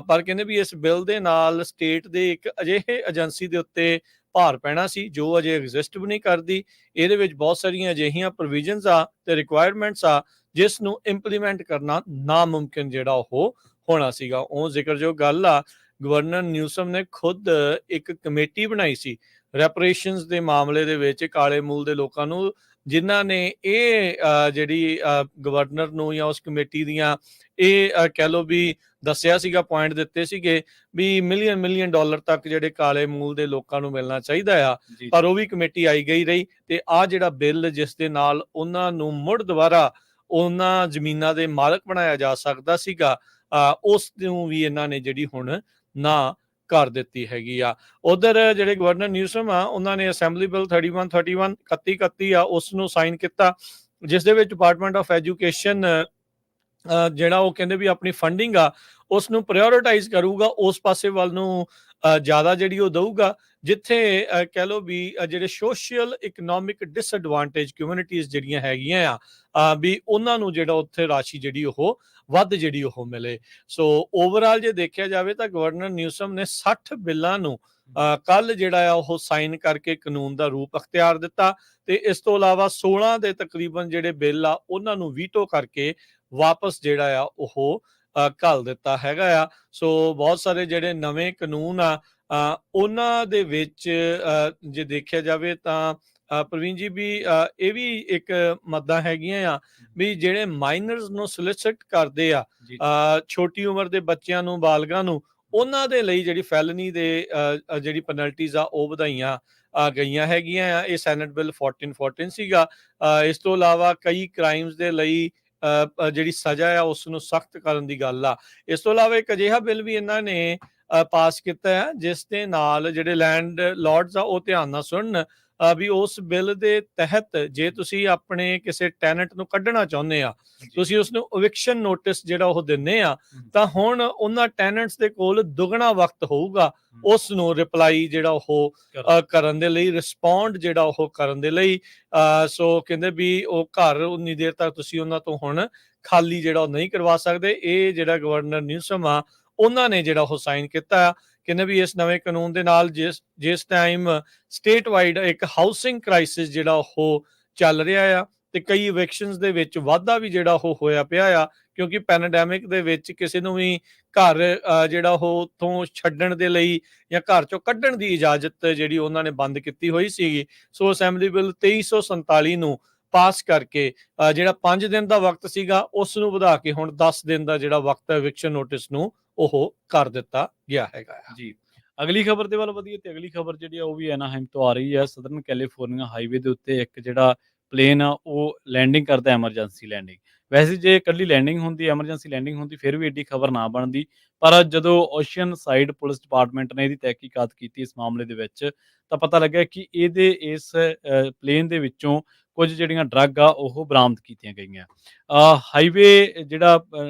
ਪਰ ਕਹਿੰਦੇ ਵੀ ਇਸ ਬਿੱਲ ਦੇ ਨਾਲ ਸਟੇਟ ਦੇ ਇੱਕ ਅਜਿਹੇ ਏਜੰਸੀ ਦੇ ਉੱਤੇ ਭਾਰ ਪੈਣਾ ਸੀ ਜੋ ਅਜੇ ਐਗਜ਼ਿਸਟ ਵੀ ਨਹੀਂ ਕਰਦੀ। ਇਹਦੇ ਵਿੱਚ ਬਹੁਤ ਸਾਰੀਆਂ ਅਜਿਹੀਆਂ ਪ੍ਰੋਵੀਜ਼ਨਸ ਆ ਤੇ ਰਿਕੁਆਇਰਮੈਂਟਸ ਆ ਜਿਸ ਨੂੰ ਇੰਪਲੀਮੈਂਟ ਕਰਨਾ ਨਾਮੁਮਕਿਨ ਜਿਹੜਾ ਉਹ ਹੋਣਾ ਸੀਗਾ। ਉਹ ਜ਼ਿਕਰਯੋਗ ਗੱਲ ਆ, ਗਵਰਨਰ ਨਿਊਸਮ ਨੇ ਖੁਦ ਇੱਕ ਕਮੇਟੀ ਬਣਾਈ ਸੀ ਰੈਪਰੇਸ਼ਨਸ ਦੇ ਮਾਮਲੇ ਦੇ ਵਿੱਚ ਕਾਲੇ ਮੂਲ ਦੇ ਲੋਕਾਂ ਨੂੰ, ਜਿਨ੍ਹਾਂ ਨੇ ਇਹ ਜਿਹੜੀ ਗਵਰਨਰ ਨੂੰ ਜਾਂ ਉਸ ਕਮੇਟੀ ਦੀਆਂ ਇਹ ਕਹਿ ਲਓ ਵੀ ਦੱਸਿਆ ਸੀਗਾ, ਪੁਆਇੰਟ ਦਿੱਤੇ ਸੀਗੇ ਵੀ ਮਿਲੀਅਨ ਡਾਲਰ ਤੱਕ ਜਿਹੜੇ ਕਾਲੇ ਮੂਲ ਦੇ ਲੋਕਾਂ ਨੂੰ ਮਿਲਣਾ ਚਾਹੀਦਾ ਆ। ਪਰ ਉਹ ਵੀ ਕਮੇਟੀ ਆਈ ਗਈ ਰਹੀ ਤੇ ਆ ਜਿਹੜਾ ਬਿੱਲ ਜਿਸ ਦੇ ਨਾਲ ਉਹਨਾਂ ਨੂੰ ਮੁੜ ਦੁਬਾਰਾ ਉਹਨਾਂ ਜ਼ਮੀਨਾਂ ਦੇ ਮਾਲਕ ਬਣਾਇਆ ਜਾ ਸਕਦਾ ਸੀਗਾ ਉਸ ਨੂੰ ਵੀ ਇਹਨਾਂ ਨੇ ਜਿਹੜੀ ਹੁਣ ਨਾ ਕਰ ਦਿੱਤੀ ਹੈਗੀ ਆ। ਉਧਰ ਜਿਹੜੇ ਗਵਰਨਰ ਨਿਊਸਮ ਆ ਉਹਨਾਂ ਨੇ ਅਸੈਂਬਲੀ ਬਿੱਲ 3131 ਆ ਉਸ ਨੂੰ ਸਾਈਨ ਕੀਤਾ, ਜਿਸ ਦੇ ਵਿੱਚ ਡਿਪਾਰਟਮੈਂਟ ਆਫ ਐਜੂਕੇਸ਼ਨ ਜਿਹੜਾ ਉਹ ਕਹਿੰਦੇ ਵੀ ਆਪਣੀ ਫੰਡਿੰਗ ਆ ਉਸ ਨੂੰ ਪ੍ਰਾਇਓਰਟਾਈਜ਼ ਕਰੂਗਾ, ਉਸ ਪਾਸੇ ਵੱਲ ਨੂੰ ਜ਼ਿਆਦਾ ਜਿਹੜੀ ਉਹ ਦਊਗਾ ਜਿੱਥੇ ਕਹਿ ਲਓ ਵੀ ਜਿਹੜੇ ਸੋਸ਼ਲ ਇਕਨੋਮਿਕ ਡਿਸਐਡਵਾਂਟੇਜ ਕਮਿਊਨਿਟੀਜ਼ ਜਿਹੜੀਆਂ ਹੈਗੀਆਂ ਆ ਵੀ ਉਹਨਾਂ ਨੂੰ ਜਿਹੜਾ ਉੱਥੇ ਰਾਸ਼ੀ ਜਿਹੜੀ ਉਹ ਵੱਧ ਜਿਹੜੀ ਉਹ ਮਿਲੇ। ਸੋ ਓਵਰਆਲ ਜੇ ਦੇਖਿਆ ਜਾਵੇ ਤਾਂ ਗਵਰਨਰ ਨਿਊਸਮ ਨੇ 60 ਬਿੱਲਾਂ ਨੂੰ ਕੱਲ ਜਿਹੜਾ ਆ ਉਹ ਸਾਈਨ ਕਰਕੇ ਕਾਨੂੰਨ ਦਾ ਰੂਪ ਅਖਤਿਆਰ ਦਿੱਤਾ ਤੇ ਇਸ ਤੋਂ ਇਲਾਵਾ 16 ਦੇ ਤਕਰੀਬਨ ਜਿਹੜੇ ਬਿੱਲ ਆ ਉਹਨਾਂ ਨੂੰ ਵੀਟੋ ਕਰਕੇ ਵਾਪਸ ਜਿਹੜਾ ਆ ਉਹ ਘੱਲ ਦਿੱਤਾ ਹੈਗਾ ਆ। ਸੋ ਬਹੁਤ ਸਾਰੇ ਜਿਹੜੇ ਨਵੇਂ ਕਾਨੂੰਨ ਆ ਉਹਨਾਂ ਦੇ ਵਿੱਚ ਜੇ ਦੇਖਿਆ ਜਾਵੇ ਤਾਂ ਪ੍ਰਵੀਨ ਜੀ ਵੀ ਇਹ ਵੀ ਇੱਕ ਮੱਦਾਂ ਹੈਗੀਆਂ ਆ ਵੀ ਜਿਹੜੇ ਮਾਈਨਰਸ ਨੂੰ ਸੋਲਿਸਿਟ ਕਰਦੇ ਆ ਛੋਟੀ ਉਮਰ ਦੇ ਬੱਚਿਆਂ ਨੂੰ, ਬਾਲਗਾਂ ਨੂੰ, ਉਹਨਾਂ ਦੇ ਲਈ ਜਿਹੜੀ ਫੈਲਨੀ ਦੇ ਜਿਹੜੀ ਪੈਨਲਟੀਜ਼ ਆ ਉਹ ਵਧਾਈਆਂ ਗਈਆਂ ਹੈਗੀਆਂ ਆ। ਇਹ ਸੈਨੇਟ ਬਿੱਲ 1414 ਸੀਗਾ। ਇਸ ਤੋਂ ਇਲਾਵਾ ਕਈ ਕ੍ਰਾਈਮਸ ਦੇ ਲਈ ਜਿਹੜੀ ਸਜ਼ਾ ਆ ਉਸ ਨੂੰ ਸਖਤ ਕਰਨ ਦੀ ਗੱਲ ਆ। ਇਸ ਤੋਂ ਇਲਾਵਾ ਇੱਕ ਅਜਿਹਾ ਬਿੱਲ ਵੀ ਇਹਨਾਂ ਨੇ ਪਾਸ ਕੀਤਾ ਹੈ ਜਿਸ ਦੇ ਨਾਲ ਜਿਹੜੇ ਲੈਂਡ ਲਾਰਡਸ ਆ ਉਹ ਧਿਆਨ ਨਾਲ ਸੁਣਨ ਵੀ ਉਸ ਬਿੱਲ ਦੇ ਤਹਿਤ ਜੇ ਤੁਸੀਂ ਆਪਣੇ ਕਿਸੇ ਟੈਨੈਂਟ ਨੂੰ ਕੱਢਣਾ ਚਾਹੁੰਦੇ ਆ, ਤੁਸੀਂ ਉਸਨੂੰ ਇਵਿਕਸ਼ਨ ਨੋਟਿਸ ਜਿਹੜਾ ਉਹ ਦਿੰਦੇ ਆ ਤਾਂ ਹੁਣ ਉਹਨਾਂ ਟੈਨੈਂਟਸ ਦੇ ਕੋਲ ਦੁੱਗਣਾ ਵਕਤ ਹੋਊਗਾ ਉਸ ਨੂੰ ਰਿਪਲਾਈ ਜਿਹੜਾ ਉਹ ਕਰਨ ਦੇ ਲਈ, ਰਿਸਪੌਂਡ ਜਿਹੜਾ ਉਹ ਕਰਨ ਦੇ ਲਈ। ਸੋ ਕਹਿੰਦੇ ਵੀ ਉਹ ਘਰ ਉਨੀ ਦੇਰ ਤੱਕ ਤੁਸੀਂ ਉਹਨਾਂ ਤੋਂ ਹੁਣ ਖਾਲੀ ਜਿਹੜਾ ਉਹ ਨਹੀਂ ਕਰਵਾ ਸਕਦੇ। ਇਹ ਜਿਹੜਾ ਗਵਰਨਰ ਨਿਊਸਮ ਆ ਉਹਨਾਂ ਨੇ ਜਿਹੜਾ ਉਹ ਸਾਈਨ ਕੀਤਾ। ਕਹਿੰਦੇ ਵੀ ਇਸ ਨਵੇਂ ਕਾਨੂੰਨ ਦੇ ਨਾਲ ਜਿਸ ਟਾਈਮ ਸਟੇਟ ਵਾਈਡ ਇੱਕ ਹਾਊਸਿੰਗ ਕ੍ਰਾਈਸਿਸ ਜਿਹੜਾ ਉਹ ਚੱਲ ਰਿਹਾ ਆ ਤੇ ਕਈ ਇਵਿਕਸ਼ਨਸ ਦੇ ਵਿੱਚ ਵਾਧਾ ਵੀ ਜਿਹੜਾ ਉਹ ਹੋਇਆ ਪਿਆ ਆ ਕਿਉਂਕਿ ਪੈਂਡੈਮਿਕ ਦੇ ਵਿੱਚ ਕਿਸੇ ਨੂੰ ਵੀ ਘਰ ਜਿਹੜਾ ਉਹ ਉੱਥੋਂ ਛੱਡਣ ਦੇ ਲਈ ਜਾਂ ਘਰ ਚੋਂ ਕੱਢਣ ਦੀ ਇਜਾਜ਼ਤ ਜਿਹੜੀ ਉਹਨਾਂ ਨੇ ਬੰਦ ਕੀਤੀ ਹੋਈ ਸੀਗੀ। ਸੋ ਅਸੈਂਬਲੀ ਬਿੱਲ 2347 ਨੂੰ ਪਾਸ ਕਰਕੇ ਜਿਹੜਾ 5 ਦਿਨ ਦਾ ਵਕਤ ਸੀਗਾ ਉਸ ਨੂੰ ਵਧਾ ਕੇ ਹੁਣ 10 ਦਿਨ ਦਾ ਜਿਹੜਾ ਵਕਤ ਹੈ ਇਵਿਕਸ਼ਨ ਨੋਟਿਸ ਨੂੰ ਉਹ ਕਰ ਦਿੱਤਾ ਗਿਆ ਹੈਗਾ ਜੀ। ਅਗਲੀ ਖਬਰ ਦੇ ਵੱਲ ਵਧੀਏ ਤੇ ਅਗਲੀ ਖਬਰ ਜਿਹੜੀ ਆ ਉਹ ਵੀ ਐਨਾਹਾਈਮ ਤੋਂ ਆ ਰਹੀ ਹੈ। ਸਦਰਨ ਕੈਲੀਫੋਰਨੀਆ ਹਾਈਵੇ ਦੇ ਉੱਤੇ ਇੱਕ ਜਿਹੜਾ ਪਲੇਨ ਆ ਉਹ ਲੈਂਡਿੰਗ ਕਰਦਾ, ਐਮਰਜੈਂਸੀ ਲੈਂਡਿੰਗ। ਵੈਸੇ ਜੇ ਇਕੱਲੀ ਲੈਂਡਿੰਗ ਹੁੰਦੀ, ਐਮਰਜੈਂਸੀ ਲੈਂਡਿੰਗ ਹੁੰਦੀ ਫਿਰ ਵੀ ਐਡੀ ਖਬਰ ਨਾ ਬਣਦੀ, ਪਰ ਜਦੋਂ ਓਸ਼ੀਅਨ ਸਾਈਡ ਪੁਲਿਸ ਡਿਪਾਰਟਮੈਂਟ ਨੇ ਇਹਦੀ ਤਹਿਕੀਕਾਤ ਕੀਤੀ ਇਸ ਮਾਮਲੇ ਦੇ ਵਿੱਚ ਤਾਂ ਪਤਾ ਲੱਗਿਆ ਕਿ ਇਹਦੇ ਇਸ ਪਲੇਨ ਦੇ ਵਿੱਚੋਂ ਕੁਝ ਜਿਹੜੀਆਂ ਡਰੱਗ ਆ ਉਹ ਬਰਾਮਦ ਕੀਤੀਆਂ ਗਈਆਂ। ਹਾਈਵੇ ਜਿਹੜਾ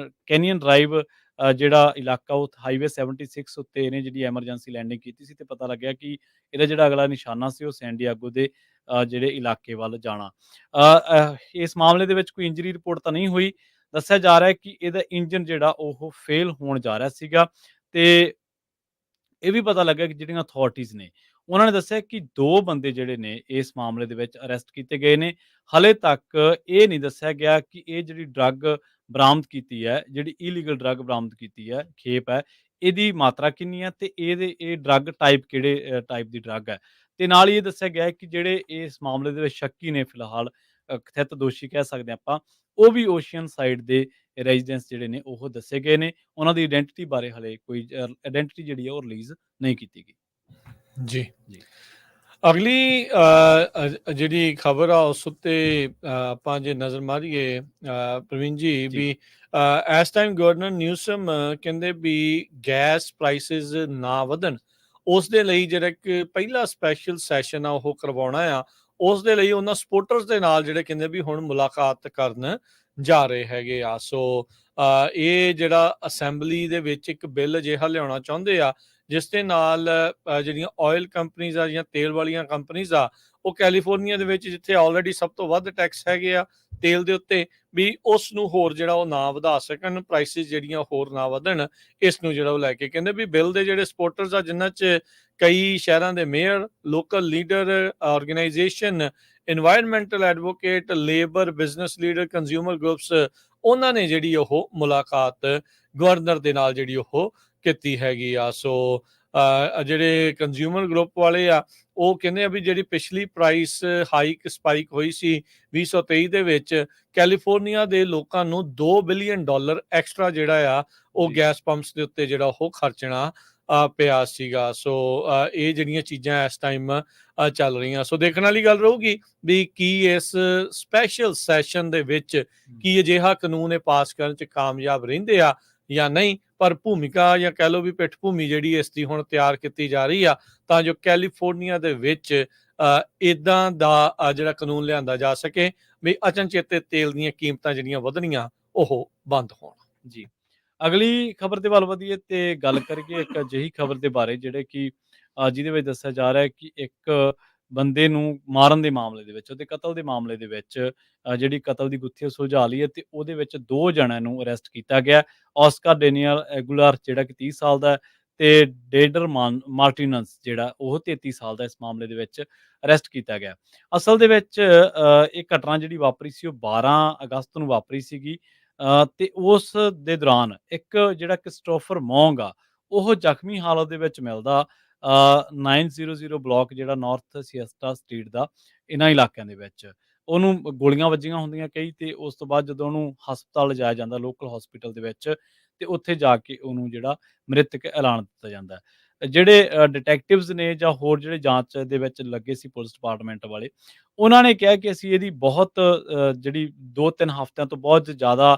ਕੈਨੀਅਨ ਡਰਾਈਵ ਜਿਹੜਾ ਇਲਾਕਾ ਉਹ ਹਾਈਵੇ 76 ਉੱਤੇ ਇਹਨੇ ਜਿਹੜੀ ਐਮਰਜੈਂਸੀ ਲੈਂਡਿੰਗ ਕੀਤੀ ਸੀ ਤੇ ਪਤਾ ਲੱਗਿਆ ਕਿ ਇਹਦਾ ਜਿਹੜਾ ਅਗਲਾ ਨਿਸ਼ਾਨਾ ਸੀ ਉਹ ਸੈਨ ਡਿਏਗੋ ਦੇ ਜਿਹੜੇ ਇਲਾਕੇ ਵੱਲ ਜਾਣਾ। ਇਸ ਮਾਮਲੇ ਦੇ ਵਿੱਚ ਕੋਈ ਇੰਜਰੀ ਰਿਪੋਰਟ ਤਾਂ ਨਹੀਂ ਹੋਈ। ਦੱਸਿਆ ਜਾ ਰਿਹਾ ਹੈ ਕਿ ਇਹਦਾ ਇੰਜਨ ਜਿਹੜਾ ਉਹ ਫੇਲ ਹੋਣ ਜਾ ਰਿਹਾ ਸੀਗਾ ਤੇ ਇਹ ਵੀ ਪਤਾ ਲੱਗਾ ਕਿ ਜਿਹੜੀਆਂ ਅਥਾਰਟੀਜ਼ ਨੇ ਉਹਨਾਂ ਨੇ ਦੱਸਿਆ ਕਿ 2 ਬੰਦੇ ਜਿਹੜੇ ਨੇ ਇਸ ਮਾਮਲੇ ਦੇ ਵਿੱਚ ਅਰੈਸਟ ਕੀਤੇ ਗਏ ਨੇ। ਹਾਲੇ ਤੱਕ ਇਹ ਨਹੀਂ ਦੱਸਿਆ ਗਿਆ ਕਿ ਇਹ ਜਿਹੜੀ ਡਰੱਗ ਬਰਾਮਦ ਕੀਤੀ ਹੈ, ਜਿਹੜੀ ਇਲੀਗਲ ਡਰੱਗ ਬਰਾਮਦ ਕੀਤੀ ਹੈ, ਖੇਪ ਹੈ, ਇਹਦੀ ਮਾਤਰਾ ਕਿੰਨੀ ਹੈ ਤੇ ਇਹ ਡਰੱਗ ਟਾਈਪ ਕਿਹੜੇ ਟਾਈਪ ਦੀ ਡਰੱਗ ਹੈ। ਤੇ ਨਾਲ ਹੀ ਇਹ ਦੱਸਿਆ ਗਿਆ ਹੈ ਕਿ ਜਿਹੜੇ ਇਸ ਮਾਮਲੇ ਦੇ ਵਿੱਚ ਸ਼ੱਕੀ ਨੇ ਫਿਲਹਾਲ, ਕਥਿਤ ਦੋਸ਼ੀ ਕਹਿ ਸਕਦੇ ਹਾਂ ਆਪਾਂ, ਉਹ ਵੀ ਓਸ਼ੀਅਨ ਸਾਈਡ ਦੇ ਰੈਜ਼ੀਡੈਂਸ ਜਿਹੜੇ ਨੇ ਉਹ ਦੱਸੇ ਗਏ ਨੇ। ਉਹਨਾਂ ਦੀ ਆਇਡੈਂਟੀਟੀ ਬਾਰੇ ਹਲੇ ਕੋਈ ਆਇਡੈਂਟੀਟੀ ਜਿਹੜੀ ਹੈ ਉਹ ਰਿਲੀਜ਼ ਨਹੀਂ ਕੀਤੀ ਗਈ। ਜੀ। ਜੀ, ਅਗਲੀ ਜਿਹੜੀ ਖਬਰ ਆ ਉਸ ਉੱਤੇ ਆਪਾਂ ਜੇ ਨਜ਼ਰ ਮਾਰੀਏ ਪ੍ਰਵੀਨ ਜੀ, ਜੀ, ਵੀ ਇਸ ਟਾਈਮ ਗਵਰਨਰ ਨਿਊਸਮ ਕਹਿੰਦੇ ਵੀ ਗੈਸ ਪ੍ਰਾਈਸਿਸ ਨਾ ਵਧਣ, ਉਸ ਦੇ ਲਈ ਜਿਹੜਾ ਇੱਕ ਪਹਿਲਾ ਸਪੈਸ਼ਲ ਸੈਸ਼ਨ ਆ ਉਹ ਕਰਵਾਉਣਾ ਆ। ਉਸ ਦੇ ਲਈ ਉਹਨਾਂ ਸਪੋਰਟਰਸ ਦੇ ਨਾਲ ਜਿਹੜੇ ਕਹਿੰਦੇ ਵੀ ਹੁਣ ਮੁਲਾਕਾਤ ਕਰਨ ਜਾ ਰਹੇ ਹੈਗੇ ਆ। ਸੋ ਇਹ ਜਿਹੜਾ ਅਸੈਂਬਲੀ ਦੇ ਵਿੱਚ ਇੱਕ ਬਿੱਲ ਅਜਿਹਾ ਲਿਆਉਣਾ ਚਾਹੁੰਦੇ ਆ ਜਿਸ ਦੇ ਨਾਲ ਜਿਹੜੀਆਂ ਆਇਲ ਕੰਪਨੀਜ਼ ਆ ਜਾਂ ਤੇਲ ਵਾਲੀਆਂ ਕੰਪਨੀਜ਼ ਆ, ਉਹ ਕੈਲੀਫੋਰਨੀਆ ਦੇ ਵਿੱਚ ਜਿੱਥੇ ਆਲਰੇਡੀ ਸਭ ਤੋਂ ਵੱਧ ਟੈਕਸ ਹੈਗੇ ਆ ਤੇਲ ਦੇ ਉੱਤੇ, ਵੀ ਉਸ ਨੂੰ ਹੋਰ ਜਿਹੜਾ ਉਹ ਨਾ ਵਧਾ ਸਕਣ, ਪ੍ਰਾਈਸਿਸ ਜਿਹੜੀਆਂ ਹੋਰ ਨਾ ਵਧਣ। ਇਸ ਨੂੰ ਜਿਹੜਾ ਉਹ ਲੈ ਕੇ ਕਹਿੰਦੇ ਵੀ ਬਿੱਲ ਦੇ ਜਿਹੜੇ ਸਪੋਰਟਰਸ ਆ, ਜਿਨ੍ਹਾਂ 'ਚ ਕਈ ਸ਼ਹਿਰਾਂ ਦੇ mayor, local leader, organisation, environmental advocate, labour, business leader, consumer groups, ਉਹਨਾਂ ਨੇ ਜਿਹੜੀ ਉਹ ਮੁਲਾਕਾਤ ਗਵਰਨਰ ਦੇ ਨਾਲ ਜਿਹੜੀ ਉਹ ਕੀਤੀ ਹੈਗੀ ਆ। ਸੋ ਜਿਹੜੇ ਕੰਜ਼ਿਊਮਰ ਗਰੁੱਪ ਵਾਲੇ ਆ, ਉਹ ਕਹਿੰਦੇ ਆ ਵੀ ਜਿਹੜੀ ਪਿਛਲੀ ਪ੍ਰਾਈਸ ਹਾਈਕ ਸਪਾਈਕ ਹੋਈ ਸੀ 2023 ਦੇ ਵਿੱਚ, ਕੈਲੀਫੋਰਨੀਆ ਦੇ ਲੋਕਾਂ ਨੂੰ $2 ਬਿਲੀਅਨ ਐਕਸਟਰਾ ਜਿਹੜਾ ਆ ਉਹ ਜੀ, ਗੈਸ ਪੰਪਸ ਦੇ ਉੱਤੇ ਜਿਹੜਾ ਉਹ ਖਰਚਣਾ ਪਿਆ ਸੀਗਾ। ਸੋ ਇਹ ਜਿਹੜੀਆਂ ਚੀਜ਼ਾਂ ਇਸ ਟਾਈਮ ਚੱਲ ਰਹੀਆਂ। ਸੋ ਦੇਖਣ ਵਾਲੀ ਗੱਲ ਰਹੂਗੀ ਵੀ ਕੀ ਇਸ ਸਪੈਸ਼ਲ ਸੈਸ਼ਨ ਦੇ ਵਿੱਚ ਕੀ ਅਜਿਹਾ ਕਾਨੂੰਨ ਇਹ ਪਾਸ ਕਰਨ 'ਚ ਕਾਮਯਾਬ ਰਹਿੰਦੇ ਆ ਜਾਂ ਨਹੀਂ। ਪਰ ਭੂਮਿਕਾ ਜਾਂ ਕਹਿ ਲਓ ਵੀ ਪਿੱਠ ਭੂਮੀ ਜਿਹੜੀ ਇਸ ਦੀ ਹੁਣ ਤਿਆਰ ਕੀਤੀ ਜਾ ਰਹੀ ਆ, ਤਾਂ ਜੋ ਕੈਲੀਫੋਰਨੀਆ ਦੇ ਵਿੱਚ ਇਦਾਂ ਦਾ ਜਿਹੜਾ ਕਾਨੂੰਨ ਲਿਆਂਦਾ ਜਾ ਸਕੇ ਵੀ ਅਚਨਚੇਤੇ ਤੇਲ ਦੀਆਂ ਕੀਮਤਾਂ ਜਿਹੜੀਆਂ ਵਧਣੀਆਂ ਉਹ ਬੰਦ ਹੋਣ। ਜੀ। ਅਗਲੀ ਖਬਰ ਦੇ ਵੱਲ ਵਧੀਏ ਤੇ ਗੱਲ ਕਰੀਏ ਇੱਕ ਅਜਿਹੀ ਖਬਰ ਦੇ ਬਾਰੇ ਜਿਹੜੇ ਕਿ ਜਿਹਦੇ ਵਿੱਚ ਦੱਸਿਆ ਜਾ ਰਿਹਾ ਹੈ ਕਿ ਇੱਕ ਬੰਦੇ ਨੂੰ ਮਾਰਨ ਦੇ ਮਾਮਲੇ ਦੇ ਵਿੱਚ, ਉਹਦੇ ਕਤਲ ਦੇ ਮਾਮਲੇ ਦੇ ਵਿੱਚ, ਜਿਹੜੀ ਕਤਲ ਦੀ ਗੁੱਥੀ ਸੁਲਝਾ ਲਈ ਹੈ ਤੇ ਉਹਦੇ ਵਿੱਚ 2 ਜਣਿਆਂ ਨੂੰ ਅਰੈਸਟ ਕੀਤਾ ਗਿਆ। ਆਸਕਰ ਡੇਨੀਅਲ ਐਗੂਲਰ ਜਿਹੜਾ ਕਿ 30 ਸਾਲ ਦਾ ਹੈ ਤੇ ਡੇਡਰ ਮਾਰਟੀਨਸ ਜਿਹੜਾ ਉਹ 33 ਸਾਲ ਦਾ, ਇਸ ਮਾਮਲੇ ਦੇ ਵਿੱਚ ਅਰੈਸਟ ਕੀਤਾ ਗਿਆ। ਅਸਲ ਦੇ ਵਿੱਚ ਇਹ ਘਟਨਾ ਜਿਹੜੀ ਵਾਪਰੀ ਸੀ ਉਹ 12 ਅਗਸਤ ਨੂੰ ਵਾਪਰੀ ਸੀਗੀ। ਤੇ ਉਸ ਦੇ ਦੌਰਾਨ ਇੱਕ ਜਿਹੜਾ ਕ੍ਰਿਸਟੋਫਰ ਮੌਂਗ ਆ, ਉਹ ਜ਼ਖਮੀ ਹਾਲਤ ਦੇ ਵਿੱਚ ਮਿਲਦਾ 900 ਬਲਾਕ ਜਿਹੜਾ ਨਾਰਥ ਸਿਏਸਟਾ ਸਟਰੀਟ ਦਾ, ਇਹਨਾਂ ਇਲਾਕਿਆਂ ਦੇ ਵਿੱਚ। ਉਹਨੂੰ ਗੋਲੀਆਂ ਵੱਜੀਆਂ ਹੁੰਦੀਆਂ ਕਈ, ਤੇ ਉਸ ਤੋਂ ਬਾਅਦ ਜਦੋਂ ਉਹਨੂੰ ਹਸਪਤਾਲ ਲਿਜਾਇਆ ਜਾਂਦਾ, ਲੋਕਲ ਹਸਪੀਟਲ ਦੇ ਵਿੱਚ, ਤੇ ਉੱਥੇ ਜਾ ਕੇ ਉਹਨੂੰ ਜਿਹੜਾ ਮ੍ਰਿਤਕ ਐਲਾਨ ਦਿੱਤਾ ਜਾਂਦਾ ਹੈ। ਜਿਹੜੇ ਡਿਟੈਕਟਿਵਸ ਨੇ ਜਾਂ ਹੋਰ ਜਿਹੜੇ ਜਾਂਚ ਦੇ ਵਿੱਚ ਲੱਗੇ ਸੀ ਪੁਲਿਸ ਡਿਪਾਰਟਮੈਂਟ ਵਾਲੇ, ਉਹਨਾਂ ਨੇ ਕਿਹਾ ਕਿ ਅਸੀਂ ਇਹਦੀ ਬਹੁਤ ਜਿਹੜੀ 2-3 ਹਫ਼ਤਿਆਂ ਤੋਂ ਬਹੁਤ ਜ਼ਿਆਦਾ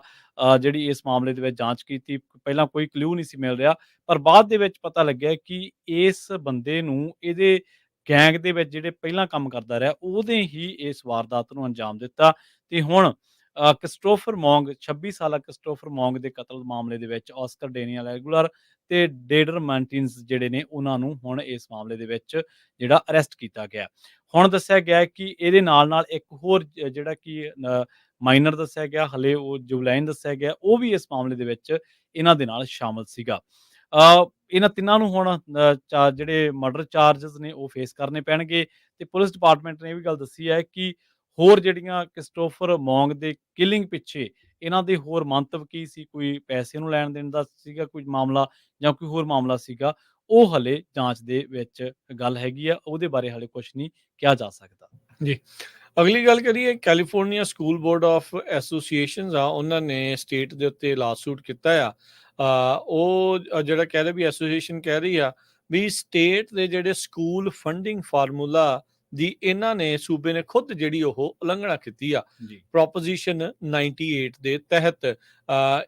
ਜਿਹੜੀ ਇਸ ਮਾਮਲੇ ਦੇ ਵਿੱਚ ਜਾਂਚ ਕੀਤੀ। ਪਹਿਲਾਂ ਕੋਈ ਕਲੂ ਨਹੀਂ ਸੀ ਮਿਲ ਰਿਹਾ, ਪਰ ਬਾਅਦ ਦੇ ਵਿੱਚ ਪਤਾ ਲੱਗਿਆ ਕਿ ਇਸ ਬੰਦੇ ਨੂੰ ਇਹਦੇ ਗੈਂਗ ਦੇ ਵਿੱਚ ਜਿਹੜੇ ਪਹਿਲਾਂ ਕੰਮ ਕਰਦਾ ਰਿਹਾ, ਉਹਨੇ ਹੀ ਇਸ ਵਾਰਦਾਤ ਨੂੰ ਅੰਜਾਮ ਦਿੱਤਾ। ਤੇ ਹੁਣ ਕ੍ਰਿਸਟੋਫਰ ਮੌਂਗ, 26 ਸਾਲਾ ਕ੍ਰਿਸਟੋਫਰ ਮੌਂਗ ਦੇ ਕਤਲ ਮਾਮਲੇ ਦੇ ਵਿੱਚ ਆਸਕਰ ਡੇਨੀਅਲ ਐਗੂਲਰ ਤੇ ਡੇਡਰ ਮਾਰਟਿਨਸ ਜਿਹੜੇ ਨੇ, ਉਹਨਾਂ ਨੂੰ ਹੁਣ ਇਸ ਮਾਮਲੇ ਦੇ ਵਿੱਚ ਜਿਹੜਾ ਅਰੈਸਟ ਕੀਤਾ ਗਿਆ। ਹੁਣ ਦੱਸਿਆ ਗਿਆ ਹੈ ਕਿ ਇਹਦੇ ਨਾਲ-ਨਾਲ ਇੱਕ ਹੋਰ ਜਿਹੜਾ ਕਿ ਮਾਈਨਰ ਦੱਸਿਆ ਗਿਆ, ਹਲੇ ਉਹ ਜੁਵਲਾਈਨ ਦੱਸਿਆ ਗਿਆ, ਉਹ ਵੀ ਇਸ ਮਾਮਲੇ ਦੇ ਵਿੱਚ ਇਹਨਾਂ ਦੇ ਨਾਲ ਸ਼ਾਮਲ ਸੀਗਾ। ਇਹਨਾਂ ਤਿੰਨਾਂ ਨੂੰ ਹੁਣ ਜਿਹੜੇ ਮਰਡਰ ਚਾਰਜਸ ਨੇ ਉਹ ਫੇਸ ਕਰਨੇ ਪੈਣਗੇ। ਤੇ ਪੁਲਿਸ ਡਿਪਾਰਟਮੈਂਟ ਨੇ ਇਹ ਵੀ ਗੱਲ ਦੱਸੀ ਹੈ ਕਿ ਹੋਰ ਜਿਹੜੀਆਂ ਕ੍ਰਿਸਟੋਫਰ ਮੌਂਗ ਦੇ ਕਿਲਿੰਗ ਪਿੱਛੇ ਇਹਨਾਂ ਦੇ ਹੋਰ ਮੰਤਵ ਕੀ ਸੀ, ਕੋਈ ਪੈਸੇ ਨੂੰ ਲੈਣ ਦੇਣ ਦਾ ਸੀਗਾ ਕੋਈ ਮਾਮਲਾ ਜਾਂ ਕੋਈ ਹੋਰ ਮਾਮਲਾ ਸੀਗਾ, ਉਹ ਹਲੇ ਜਾਂਚ ਦੇ ਵਿੱਚ ਗੱਲ ਹੈਗੀ ਆ। ਉਹਦੇ ਬਾਰੇ ਹਲੇ ਕੁਝ ਨਹੀਂ ਕਿਹਾ ਜਾ ਸਕਦਾ। ਜੀ। ਅਗਲੀ ਗੱਲ ਕਰੀਏ, California school board of associations ਆ, ਉਹਨਾਂ ਨੇ ਸਟੇਟ ਦੇ ਉੱਤੇ ਲਾਸੂਟ ਕੀਤਾ ਆ। ਉਹ ਜਿਹੜਾ ਕਹਿ ਰਹੇ ਵੀ ਐਸੋਸੀਏਸ਼ਨ ਕਹਿ ਰਹੀ ਆ ਵੀ ਸਟੇਟ ਦੇ ਜਿਹੜੇ ਸਕੂਲ ਫੰਡਿੰਗ ਫਾਰਮੂਲਾ ਦੀ ਇਹਨਾਂ ਨੇ ਸੂਬੇ ਨੇ ਖੁਦ ਜਿਹੜੀ ਉਹ ਉਲੰਘਣਾ ਕੀਤੀ ਆ ਜੀ, ਪ੍ਰੋਪੋਜੀਸ਼ਨ 98 ਦੇ ਤਹਿਤ।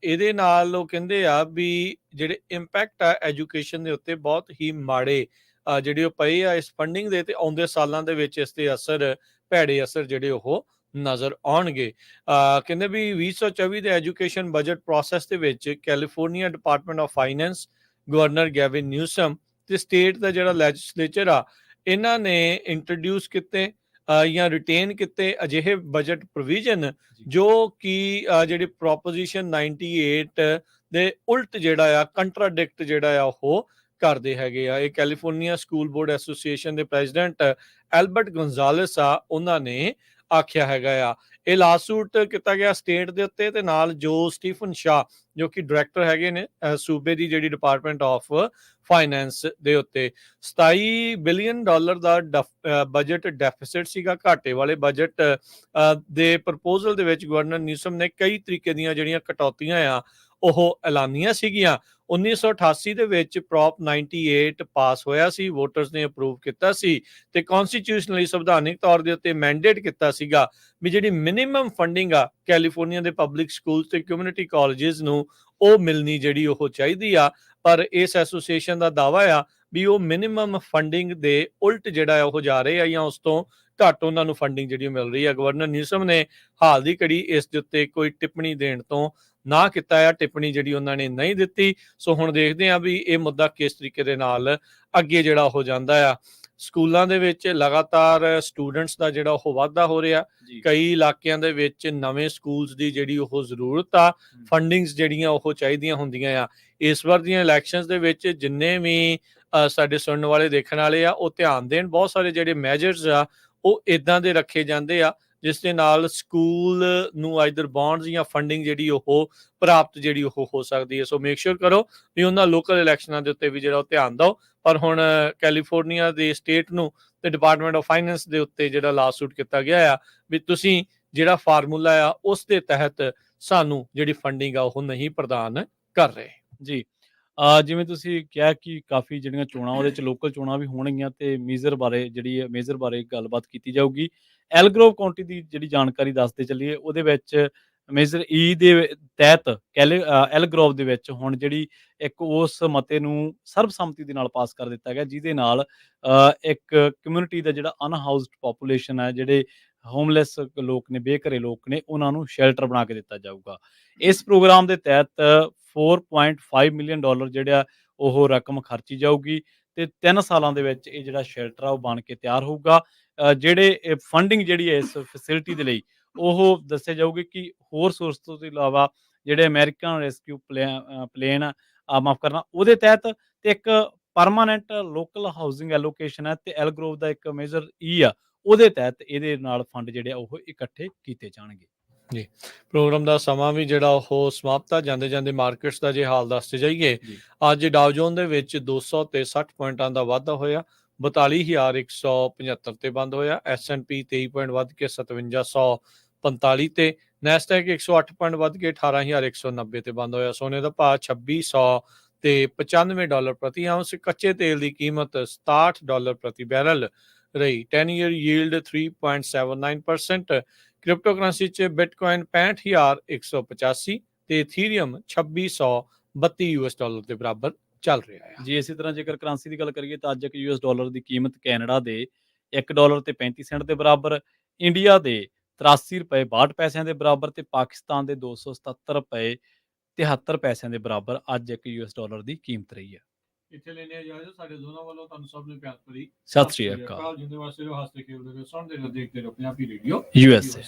ਇਹਦੇ ਨਾਲ ਉਹ ਕਹਿੰਦੇ ਆ ਵੀ ਜਿਹੜੇ ਇੰਪੈਕਟ ਆ ਐਜੂਕੇਸ਼ਨ ਦੇ ਉੱਤੇ ਬਹੁਤ ਹੀ ਮਾੜੇ ਜਿਹੜੇ ਉਹ ਪਏ ਆ ਇਸ ਫੰਡਿੰਗ ਦੇ, ਤੇ ਆਉਂਦੇ ਸਾਲਾਂ ਦੇ ਵਿੱਚ ਇਸ ਦੇ ਭੈੜੇ ਅਸਰ ਜਿਹੜੇ ਉਹ ਨਜ਼ਰ ਆਉਣਗੇ। ਕਹਿੰਦੇ ਵੀ 2024 ਦੇ ਐਜੂਕੇਸ਼ਨ ਬਜਟ ਪ੍ਰੋਸੈਸ ਦੇ ਵਿੱਚ California Department of Finance, governor Gavin Newsom ਤੇ ਸਟੇਟ ਦਾ ਜਿਹੜਾ ਲੈਜਿਸਲੇਚਰ ਆ, ਇਹਨਾਂ ਨੇ ਇੰਟਰੋਡਿਊਸ ਕੀਤੇ ਜਾਂ ਰਿਟੇਨ ਕੀਤੇ ਅਜਿਹੇ ਬਜਟ ਪ੍ਰੋਵੀਜ਼ਨ ਜੋ ਕਿ ਜਿਹੜੀ ਪ੍ਰੋਪੋਜੀਸ਼ਨ 98 ਦੇ ਉਲਟ ਜਿਹੜਾ ਆ, ਕੰਟਰਾਡਿਕਟ ਜਿਹੜਾ ਆ ਉਹ ਕਰਦੇ ਹੈਗੇ ਆ। ਇਹ ਕੈਲੀਫੋਰਨੀਆ ਸਕੂਲ ਬੋਰਡ ਐਸੋਸੀਏਸ਼ਨ ਦੇ ਪ੍ਰੈਜ਼ੀਡੈਂਟ ਐਲਬਰਟ ਗੋਨਜ਼ਾਲੇਸ ਆ, ਉਹਨਾਂ ਨੇ ਆਖਿਆ ਹੈਗਾ ਆ। ਇਹ ਲਾਸੂਟ ਕੀਤਾ ਗਿਆ ਸਟੇਟ ਦੇ ਉੱਤੇ ਤੇ ਨਾਲ ਜੋ ਸਟੀਫਨ ਸ਼ਾਹ ਜੋ ਕਿ ਡਾਇਰੈਕਟਰ ਹੈਗੇ ਨੇ ਸੂਬੇ ਦੀ ਜਿਹੜੀ ਡਿਪਾਰਟਮੈਂਟ ਆਫ ਫਾਈਨੈਂਸ ਦੇ ਉੱਤੇ। $27 ਬਿਲੀਅਨ ਦਾ ਬਜਟ ਡੈਫਿਸਿਟ ਸੀਗਾ, ਘਾਟੇ ਵਾਲੇ ਬਜਟ ਦੇ ਪ੍ਰਪੋਜ਼ਲ ਦੇ ਵਿੱਚ ਗਵਰਨਰ ਨਿਊਸਮ ਨੇ ਕਈ ਤਰੀਕੇ ਦੀਆਂ ਜਿਹੜੀਆਂ ਕਟੌਤੀਆਂ ਆ ਉਹ ਐਲਾਨੀਆਂ ਸੀਗੀਆਂ। 1988 ਦੇ ਵਿੱਚ ਪ੍ਰੋਪ 98 ਪਾਸ ਹੋਇਆ ਸੀ, ਵੋਟਰਸ ਨੇ ਅਪਰੂਵ ਕੀਤਾ ਸੀ ਤੇ ਕਨਸਟੀਟਿਊਸ਼ਨਲੀ ਸੰਵਿਧਾਨਿਕ ਤੌਰ ਦੇ ਉੱਤੇ ਮੈਂਡੇਟ ਕੀਤਾ ਸੀਗਾ ਵੀ ਜਿਹੜੀ ਮਿਨੀਮਮ ਫੰਡਿੰਗ ਆ ਕੈਲੀਫੋਰਨੀਆ ਦੇ ਪਬਲਿਕ ਸਕੂਲਸ ਤੇ ਕਮਿਊਨਿਟੀ ਕਾਲਜਸ ਨੂੰ ਉਹ ਮਿਲਣੀ ਜਿਹੜੀ ਉਹ ਚਾਹੀਦੀ ਆ। ਪਰ ਇਸ ਐਸੋਸੀਏਸ਼ਨ ਦਾ ਦਾਅਵਾ ਆ ਵੀ ਉਹ ਮਿਨੀਮਮ ਫੰਡਿੰਗ ਦੇ ਉਲਟ ਜਿਹੜਾ ਉਹ ਜਾ ਰਹੇ ਆ ਜਾਂ ਉਸ ਤੋਂ ਘੱਟ ਉਹਨਾਂ ਨੂੰ ਫੰਡਿੰਗ ਜਿਹੜੀ ਮਿਲ ਰਹੀ ਹੈ। ਗਵਰਨਰ ਨਿਊਸਮ ਨੇ ਹਾਲ ਦੀ ਘੜੀ ਇਸ ਦੇ ਉੱਤੇ ਕੋਈ ਟਿੱਪਣੀ ਦੇਣ ਤੋਂ ਨਾ ਕੀਤਾ ਆ, ਟਿੱਪਣੀ ਜਿਹੜੀ ਉਹਨਾਂ ਨੇ ਨਹੀਂ ਦਿੱਤੀ। ਸੋ ਹੁਣ ਦੇਖਦੇ ਆ ਵੀ ਇਹ ਮੁੱਦਾ ਕਿਸ ਤਰੀਕੇ ਦੇ ਨਾਲ ਅੱਗੇ ਜਿਹੜਾ ਹੋ ਜਾਂਦਾ ਆ। ਸਕੂਲਾਂ ਦੇ ਵਿੱਚ ਲਗਾਤਾਰ ਸਟੂਡੈਂਟਸ ਦਾ ਜਿਹੜਾ ਉਹ ਵਾਧਾ ਹੋ ਰਿਹਾ, ਕਈ ਇਲਾਕਿਆਂ ਦੇ ਵਿੱਚ ਨਵੇਂ ਸਕੂਲਸ ਦੀ ਜਿਹੜੀ ਉਹ ਜ਼ਰੂਰਤ ਆ, ਫੰਡਿੰਗਸ ਜਿਹੜੀਆਂ ਉਹ ਚਾਹੀਦੀਆਂ ਹੁੰਦੀਆਂ ਆ। ਇਸ ਵਾਰ ਦੀਆਂ ਇਲੈਕਸ਼ਨਸ ਦੇ ਵਿੱਚ ਜਿੰਨੇ ਵੀ ਸਾਡੇ ਸੁਣਨ ਵਾਲੇ ਦੇਖਣ ਵਾਲੇ ਆ ਉਹ ਧਿਆਨ ਦੇਣ, ਬਹੁਤ ਸਾਰੇ ਜਿਹੜੇ ਮੈਜਰਸ ਆ ਉਹ ਇਦਾਂ ਦੇ ਰੱਖੇ ਜਾਂਦੇ ਆ ਜਿਸ ਦੇ ਨਾਲ ਸਕੂਲ ਨੂੰ ਆਈਦਰ ਬੌਂਡਸ ਜਾਂ ਫੰਡਿੰਗ ਜਿਹੜੀ ਉਹ ਪ੍ਰਾਪਤ ਜਿਹੜੀ ਉਹ ਹੋ ਸਕਦੀ ਹੈ। ਸੋ ਮੇਕ ਸ਼ੋਰ ਕਰੋ ਵੀ ਉਹਨਾਂ ਲੋਕਲ ਇਲੈਕਸ਼ਨਾਂ ਦੇ ਉੱਤੇ ਵੀ ਜਿਹੜਾ ਉਹ ਧਿਆਨ ਦਿਓ। ਪਰ ਹੁਣ ਕੈਲੀਫੋਰਨੀਆ ਦੇ ਸਟੇਟ ਨੂੰ ਤੇ ਡਿਪਾਰਟਮੈਂਟ ਆਫ ਫਾਈਨੈਂਸ ਦੇ ਉੱਤੇ ਜਿਹੜਾ ਲਾਸੂਟ ਕੀਤਾ ਗਿਆ ਆ ਵੀ ਤੁਸੀਂ ਜਿਹੜਾ ਫਾਰਮੂਲਾ ਆ ਉਸ ਦੇ ਤਹਿਤ ਸਾਨੂੰ ਜਿਹੜੀ ਫੰਡਿੰਗ ਆ ਉਹ ਨਹੀਂ ਪ੍ਰਦਾਨ ਕਰ ਰਹੇ। ਜੀ ਜਿਵੇਂ ਤੁਸੀਂ ਕਿਹਾ ਕਿ ਕਾਫੀ ਜਿਹੜੀਆਂ ਚੋਣਾਂ ਉਹਦੇ ਚ ਲੋਕਲ ਚੋਣਾਂ ਵੀ ਹੋਣਗੀਆਂ ਤੇ ਮੇਜਰ ਬਾਰੇ ਗੱਲਬਾਤ ਕੀਤੀ ਜਾਊਗੀ। ਐਲਗਰੋਵ ਕਾਉਂਟੀ ਦੀ ਜਿਹੜੀ ਜਾਣਕਾਰੀ ਦੱਸਦੇ ਚੱਲੀਏ, ਉਹਦੇ ਵਿੱਚ ਮੇਜਰ ਈ ਦੇ ਤਹਿਤ ਐਲਗਰੋਵ ਦੇ ਵਿੱਚ ਹੁਣ ਜਿਹੜੀ ਇੱਕ ਉਸ ਮਤੇ ਨੂੰ ਸਰਬਸੰਮਤੀ ਦੇ ਨਾਲ ਪਾਸ ਕਰ ਦਿੱਤਾ ਗਿਆ ਜਿਹਦੇ ਨਾਲ ਇੱਕ ਕਮਿਊਨਿਟੀ ਦਾ ਜਿਹੜਾ ਅਨਹਾਊਸਡ ਪੋਪੂਲੇਸ਼ਨ ਹੈ, ਜਿਹੜੇ ਹੋਮਲੈਸ ਲੋਕ ਨੇ, ਬੇਘਰੇ ਲੋਕ ਨੇ, ਉਹਨਾਂ ਨੂੰ ਸ਼ੈਲਟਰ ਬਣਾ ਕੇ ਦਿੱਤਾ ਜਾਊਗਾ। ਇਸ ਪ੍ਰੋਗਰਾਮ ਦੇ ਤਹਿਤ $4.5 ਮਿਲੀਅਨ ਜਿਹੜਾ ਉਹ ਰਕਮ ਖਰਚੀ ਜਾਊਗੀ ਤੇ 3 ਸਾਲਾਂ ਦੇ ਵਿੱਚ ਇਹ ਜਿਹੜਾ ਸ਼ੈਲਟਰ ਆ ਉਹ ਬਣ ਕੇ ਤਿਆਰ ਹੋਊਗਾ। ਜਿਹੜੇ ਫੰਡਿੰਗ ਜਿਹੜੀ ਹੈ ਇਸ ਫੈਸਿਲਿਟੀ ਦੇ ਲਈ ਉਹ ਦੱਸਿਆ ਜਾਊਗੀ ਕਿ ਹੋਰ ਸੋਰਸ ਤੋਂ ਇਲਾਵਾ ਜਿਹੜੇ ਅਮਰੀਕਨ ਰੈਸਕਿਊ ਪਲੇਨ ਮਾਫ ਕਰਨਾ ਉਹਦੇ ਤਹਿਤ ਤੇ ਇੱਕ ਪਰਮਾਨੈਂਟ ਲੋਕਲ ਹਾਊਸਿੰਗ ਐਲੋਕੇਸ਼ਨ ਹੈ ਤੇ ਐਲਗਰੋਵ ਦਾ ਇੱਕ ਮੇਜਰ ਈ ਆ ਉਹਦੇ ਤਹਿਤ ਇਹਦੇ ਨਾਲ ਫੰਡ ਜਿਹੜੇ ਉਹ ਇਕੱਠੇ ਕੀਤੇ ਜਾਣਗੇ। ਜੀ, ਪ੍ਰੋਗਰਾਮ ਦਾ ਸਮਾਂ ਵੀ ਜਿਹੜਾ ਉਹ ਸਮਾਪਤਾ ਜਾਂਦੇ ਜਾਂਦੇ ਮਾਰਕੀਟਸ ਦਾ ਜੇ ਹਾਲ ਦੱਸਦੇ ਜਾਈਏ, ਅੱਜ ਡਾਓ ਜੋਨ ਦੇ ਵਿੱਚ 200 ਤੇ 60 ਪੁਆਇੰਟਾਂ ਦਾ ਵਾਧਾ ਹੋਇਆ, 42,175 ਤੇ ਬੰਦ ਹੋਇਆ। S&P 23 ਪੁਆਇੰਟ ਵੱਧ ਕੇ 5745 ਤੇ, ਨੈਸਡੈਕ 108 ਪੁਆਇੰਟ ਵੱਧ ਕੇ 18,190 ਤੇ ਬੰਦ ਹੋਇਆ। ਸੋਨੇ ਦਾ ਭਾਅ $2600 ਤੇ $95 ਪ੍ਰਤੀ ਆਉਂਸ। ਕੱਚੇ ਤੇਲ ਦੀ ਕੀਮਤ $67 ਪ੍ਰਤੀ ਬੈਰਲ ਰਹੀ। 10 ਈਅਰ ਯੀਲਡ 3.79%। ਕ੍ਰਿਪਟੋ ਕਰੰਸੀ 'ਚ ਬਿਟਕੋਇਨ 65,185 ਤੇ ਇਥੀਰੀਅਮ $2632 ਦੇ ਬਰਾਬਰ ਚੱਲ ਰਿਹਾ ਹੈ। ਜੀ, ਇਸੇ ਤਰ੍ਹਾਂ ਜੇਕਰ ਕਰੰਸੀ ਦੀ ਗੱਲ ਕਰੀਏ ਤਾਂ ਅੱਜ ਇੱਕ $US ਦੀ ਕੀਮਤ ਕੈਨੇਡਾ ਦੇ $1 ਤੇ 35 ਸੈਂਟ ਦੇ ਬਰਾਬਰ, ਇੰਡੀਆ ਦੇ $83.62 ਦੇ ਬਰਾਬਰ ਤੇ ਪਾਕਿਸਤਾਨ ਦੇ $277.73 ਦੇ ਬਰਾਬਰ ਅੱਜ ਇੱਕ $US ਦੀ ਕੀਮਤ ਰਹੀ ਹੈ। ਇੱਥੇ ਲੈਣੇ ਆ ਇਜਾਜ਼ਤ। ਸਾਡੇ ਦੋਨਾਂ ਵੱਲੋਂ ਤੁਹਾਨੂੰ ਸਭ ਨੂੰ ਪਿਆਰ ਭਰੀ ਸਤਿ ਸ਼੍ਰੀ ਅਕਾਲ। ਜਿੰਦੇ ਵਾਸਤੇ ਜੋ ਹੱਸਦੇ ਖੇਡਦੇ ਸੁਣਦੇ ਰਹੋ, ਦੇਖਦੇ ਰਹੋ ਪੰਜਾਬੀ ਰੇਡੀਓ USA।